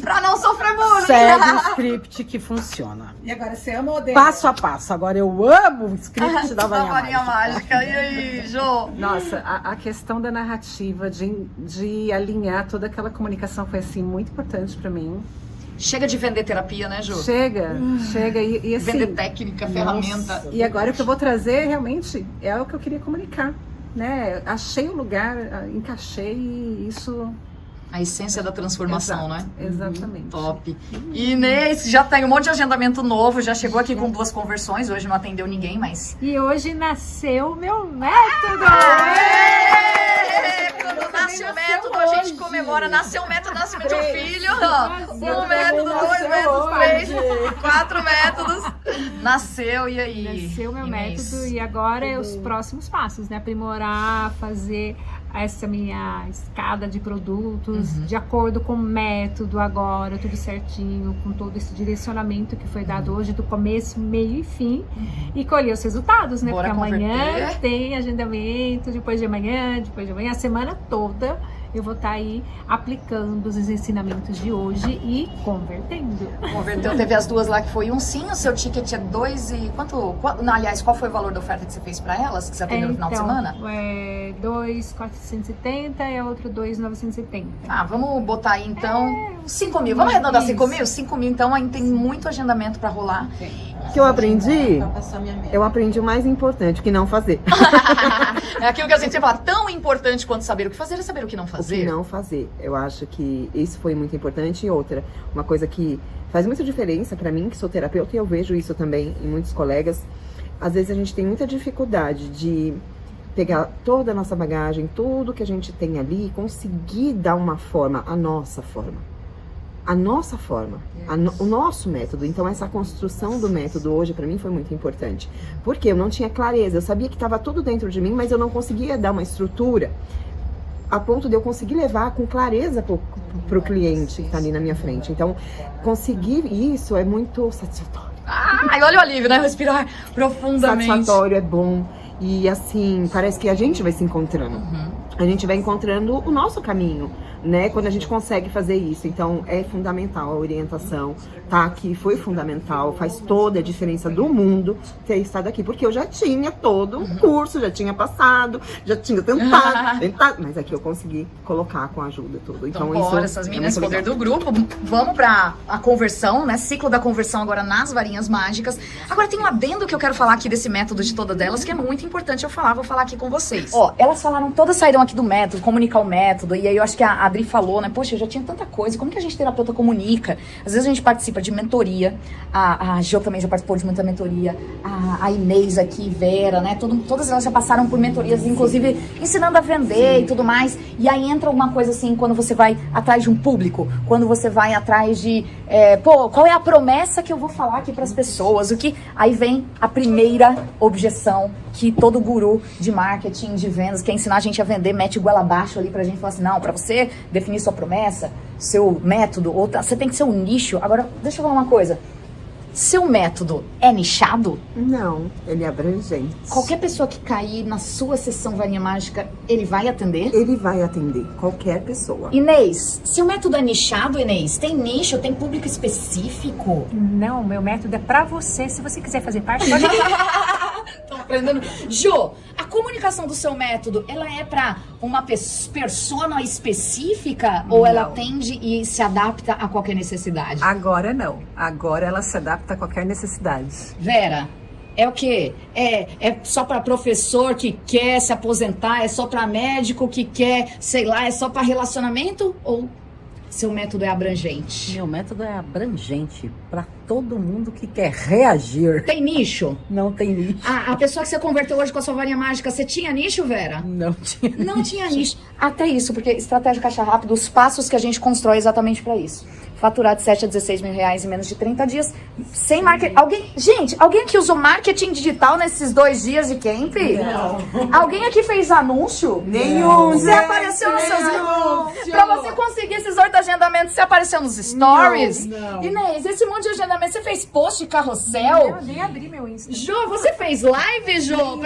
S1: Pra não sofrer bullying.
S7: Segue o script que funciona.
S6: E agora você ama ou odeia?
S7: Passo a passo. Agora eu amo o script da varinha
S1: mágica. E aí, Jô?
S2: Nossa, a questão da narrativa, de alinhar toda aquela comunicação foi, assim, muito importante pra mim.
S1: Chega de vender terapia, né, Jô?
S2: Chega. E assim...
S1: Vender técnica, ferramenta.
S2: E agora o que eu vou trazer, realmente, é o que eu queria comunicar, né? Achei o lugar, encaixei e isso...
S1: A essência da transformação, né?
S2: Exatamente.
S1: Top. Inês, já tem um monte de agendamento novo, já chegou aqui com 2 conversões, hoje não atendeu ninguém, mas...
S4: E hoje nasceu o meu método!
S1: Quando nasce o método, a gente comemora. Nasceu o método, nascimento de um filho. 1 método, 2 métodos, 3, 4 métodos. Nasceu, e aí?
S4: Nasceu o meu
S1: Inês?
S4: método e agora é os próximos passos, né? Aprimorar, fazer essa minha escada de produtos de acordo com o método agora, tudo certinho, com todo esse direcionamento que foi dado hoje, do começo, meio e fim, e colher os resultados, né?
S1: Bora
S4: porque amanhã
S1: converter.
S4: tem agendamento, depois de amanhã, a semana toda. eu vou estar aí aplicando os ensinamentos de hoje e convertendo.
S1: Converteu, teve as duas lá que foi um sim, o seu ticket é 2 e não, aliás, qual foi o valor da oferta que você fez pra elas, que você atendeu no final de semana?
S4: 2.470 e a outra 2.970.
S1: Ah, vamos botar aí então 5 mil, vamos arredondar 5 mil? 5 mil, então ainda tem muito agendamento pra rolar.
S5: O que eu aprendi? Eu aprendi o mais importante, o que não fazer.
S1: É aquilo que a gente fala, tão importante quanto saber o que fazer é saber o que não fazer.
S5: O que não fazer. Eu acho que isso foi muito importante. E outra, uma coisa que faz muita diferença pra mim, que sou terapeuta, e eu vejo isso também em muitos colegas. Às vezes a gente tem muita dificuldade de pegar toda a nossa bagagem, tudo que a gente tem ali, e conseguir dar uma forma, a nossa forma. A nossa forma, o nosso método. Então essa construção do método hoje pra mim foi muito importante. Porque eu não tinha clareza, eu sabia que estava tudo dentro de mim, mas eu não conseguia dar uma estrutura a ponto de eu conseguir levar com clareza pro cliente que tá ali na minha frente. Então, conseguir isso é muito satisfatório.
S1: Ai, olha o alívio, né? Respirar profundamente.
S5: Satisfatório, é bom. E assim, parece que a gente vai se encontrando. A gente vai encontrando o nosso caminho, né? Quando a gente consegue fazer isso. Então, é fundamental a orientação. Tá aqui foi fundamental, faz toda a diferença do mundo ter estado aqui. Porque eu já tinha todo o curso, já tinha passado, já tinha tentado. Mas aqui eu consegui colocar com a ajuda tudo. Então isso
S1: essas meninas, poder do grupo. Vamos pra a conversão, né? Ciclo da conversão agora nas varinhas mágicas. Agora tem um adendo que eu quero falar aqui desse método de todas delas, que é muito importante eu falar, vou falar aqui com vocês. Ó, elas falaram, todas saíram aqui do método, comunicar o método, e aí eu acho que a Adri falou, né? Poxa, eu já tinha tanta coisa, como que a gente terapeuta comunica? Às vezes a gente participa de mentoria, a Jo também já participou de muita mentoria, a Inês aqui, Vera, né? Todas elas já passaram por mentorias, inclusive ensinando a vender e tudo mais, e aí entra uma coisa assim, quando você vai atrás de um público, quando você vai atrás de, qual é a promessa que eu vou falar aqui pras pessoas, aí vem a primeira objeção que todo guru de marketing, de vendas, quer ensinar a gente a vender, mete goela abaixo ali pra gente falar assim, não, pra você definir sua promessa, seu método, você tem que ser um nicho. Agora, deixa eu falar uma coisa. Seu método é nichado?
S5: Não, ele é abrangente.
S1: Qualquer pessoa que cair na sua sessão varinha mágica, ele vai atender?
S5: Ele vai atender, qualquer pessoa.
S1: Inês, se o método é nichado, Inês, tem nicho, tem público específico?
S4: Não, meu método é pra você. Se você quiser fazer parte, pode
S1: Tô aprendendo. Jo, a comunicação do seu método, ela é pra uma persona específica? Ou ela atende e se adapta a qualquer necessidade?
S2: Agora não. Agora ela se adapta a qualquer necessidade.
S1: Vera, é o quê? É só pra professor que quer se aposentar? É só pra médico que quer, sei lá, é só pra relacionamento? Ou seu método é abrangente?
S7: Meu método é abrangente para todo mundo que quer reagir.
S1: Tem nicho?
S7: Não tem nicho.
S1: A pessoa que você converteu hoje com a sua varinha mágica, você tinha nicho, Vera?
S7: Não tinha.
S1: Não tinha nicho. Até isso, porque estratégia caixa rápida, os passos que a gente constrói exatamente para isso. Faturar de 7 a 16 mil reais em menos de 30 dias, sem marketing. Alguém aqui usou marketing digital nesses 2 dias de camp? Não. Alguém aqui fez anúncio?
S5: Nenhum.
S1: Você apareceu nos seus anúncios? Pra você conseguir esses 8 agendamentos, você apareceu nos stories?
S5: Não.
S1: Inês, esse monte de agendamento, você fez post de carrossel?
S4: Eu nem abri meu Insta.
S1: Jo, você fez live, Jo?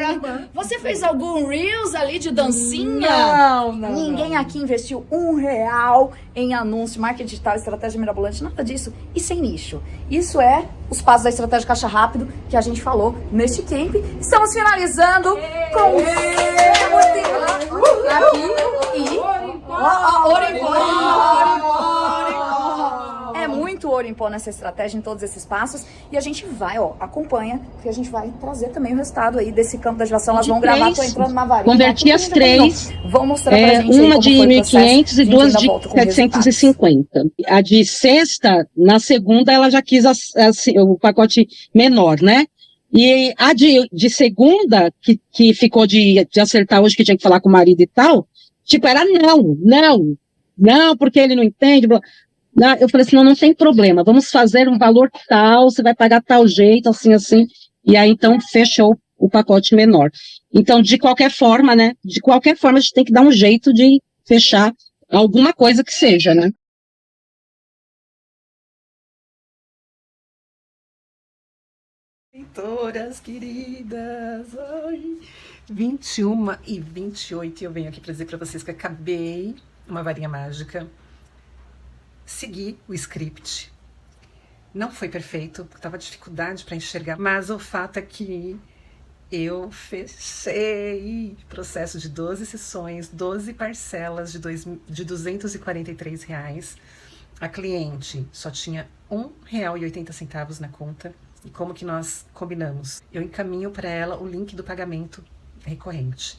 S1: Você fez algum Reels ali de dancinha?
S7: Não.
S1: Ninguém aqui investiu R$1 em anúncio, marketing digital, estratégia mirabolante, nada disso. E sem nicho. Isso é os passos da estratégia caixa rápido que a gente falou neste camp. Estamos finalizando com aqui e ouro em pó. É muito ouro em pó nessa estratégia, em todos esses passos. E a gente vai, acompanha, porque a gente vai trazer também o resultado aí desse campo da ativação. Elas vão gravar, tô entrando na varinha.
S10: Converti as 3.
S1: Vão mostrar pra gente
S10: uma
S1: aí
S10: de 1.500 e 2 de 750. A de sexta, na segunda, ela já quis o pacote menor, né? E a de segunda, que ficou de acertar hoje, que tinha que falar com o marido e tal, tipo, era não, porque ele não entende, eu falei assim, não tem problema, vamos fazer um valor tal, você vai pagar tal jeito, assim, e aí, então, fechou o pacote menor. Então, de qualquer forma, né, a gente tem que dar um jeito de fechar alguma coisa que seja, né.
S2: Leitoras queridas, 21 e 28, eu venho aqui para dizer para vocês que acabei uma varinha mágica, segui o script. Não foi perfeito, porque estava dificuldade para enxergar, mas o fato é que eu fechei processo de 12 sessões, 12 parcelas de R$243. A cliente só tinha R$1,80 na conta. E como que nós combinamos? Eu encaminho para ela o link do pagamento recorrente.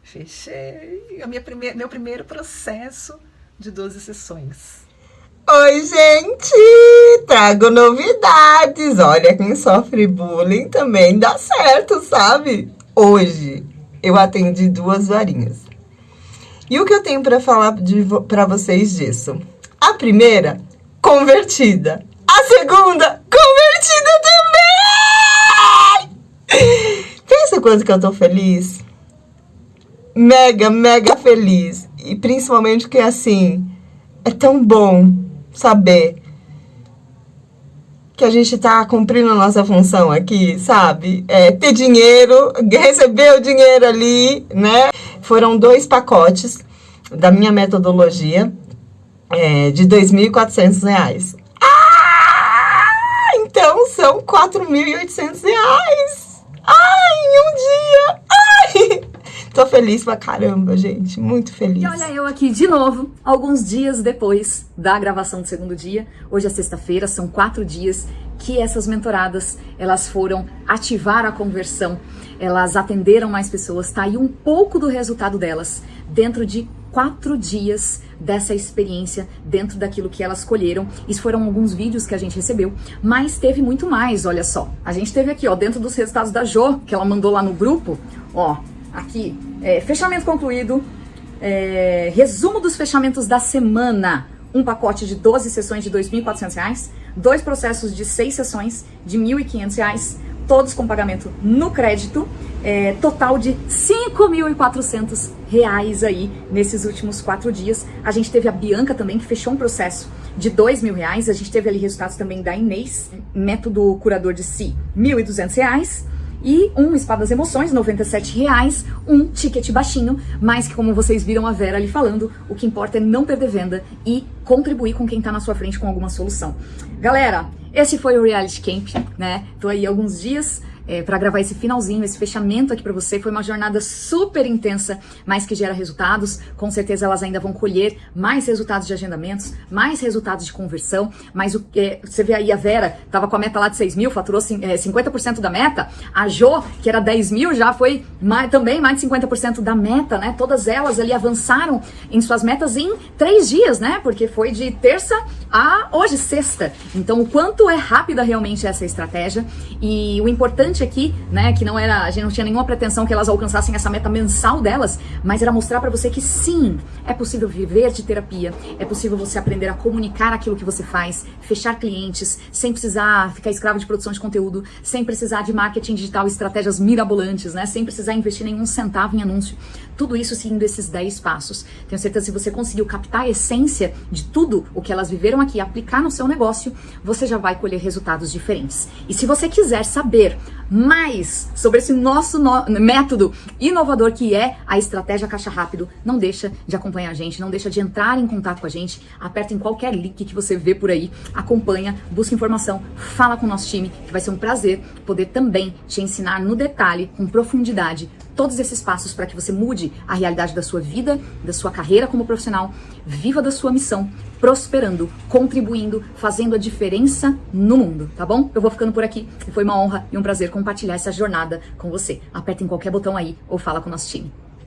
S2: Fechei meu primeiro processo de 12 sessões.
S5: Oi, gente! Trago novidades. Olha, quem sofre bullying também dá certo, sabe? Hoje eu atendi 2 varinhas. E o que eu tenho para falar para vocês disso? A primeira, convertida. A segunda, convertida também! Pensa quanto que eu tô feliz. Mega, mega feliz. E principalmente porque, assim, é tão bom saber que a gente tá cumprindo a nossa função aqui, sabe? Ter dinheiro, receber o dinheiro ali, né? Foram 2 pacotes da minha metodologia de R$2.400. Então são R$4.800. Ai, em um dia! Ai! Tô feliz pra caramba, gente. Muito feliz.
S1: E olha eu aqui de novo, alguns dias depois da gravação do segundo dia. Hoje é sexta-feira, são 4 dias que essas mentoradas, elas foram ativar a conversão. Elas atenderam mais pessoas, tá aí um pouco do resultado delas dentro de 4 dias dessa experiência, dentro daquilo que elas colheram. Isso foram alguns vídeos que a gente recebeu, mas teve muito mais, olha só. A gente teve aqui, ó, dentro dos resultados da Jo, que ela mandou lá no grupo, ó, aqui, fechamento concluído, resumo dos fechamentos da semana, um pacote de 12 sessões de R$2.400, 2 processos de 6 sessões de R$1.500, todos com pagamento no crédito, total de R$5.400 aí nesses últimos 4 dias. A gente teve a Bianca também, que fechou um processo de R$2.000, a gente teve ali resultados também da Inês, método curador de si, R$1.200, e um Spa das Emoções, R$97, um ticket baixinho, mas que, como vocês viram a Vera ali falando, o que importa é não perder venda e contribuir com quem tá na sua frente com alguma solução. Galera, esse foi o Reality Camp, né? Tô aí alguns dias para gravar esse finalzinho, esse fechamento aqui para você. Foi uma jornada super intensa, mas que gera resultados. Com certeza elas ainda vão colher mais resultados de agendamentos, mais resultados de conversão. Mas você vê aí, a Vera tava com a meta lá de 6 mil, faturou 50% da meta. A Jo, que era 10 mil, já foi também mais de 50% da meta, né? Todas elas ali avançaram em suas metas em 3 dias, né? Porque foi de terça a hoje, sexta. Então, o quanto é rápida realmente essa estratégia. E o importante aqui, né, que a gente não tinha nenhuma pretensão que elas alcançassem essa meta mensal delas, mas era mostrar pra você que sim, é possível viver de terapia, é possível você aprender a comunicar aquilo que você faz, fechar clientes, sem precisar ficar escravo de produção de conteúdo, sem precisar de marketing digital, estratégias mirabolantes, né, sem precisar investir nenhum centavo em anúncio. Tudo isso seguindo esses 10 passos. Tenho certeza que se você conseguiu captar a essência de tudo o que elas viveram aqui e aplicar no seu negócio, você já vai colher resultados diferentes. E se você quiser saber mais sobre esse nosso método inovador que é a estratégia Caixa Rápido, não deixa de acompanhar a gente, não deixa de entrar em contato com a gente, aperta em qualquer link que você vê por aí, acompanha, busca informação, fala com o nosso time, que vai ser um prazer poder também te ensinar no detalhe, com profundidade, todos esses passos para que você mude a realidade da sua vida, da sua carreira como profissional, viva da sua missão, prosperando, contribuindo, fazendo a diferença no mundo, tá bom? Eu vou ficando por aqui e foi uma honra e um prazer compartilhar essa jornada com você. Aperta em qualquer botão aí ou fala com o nosso time.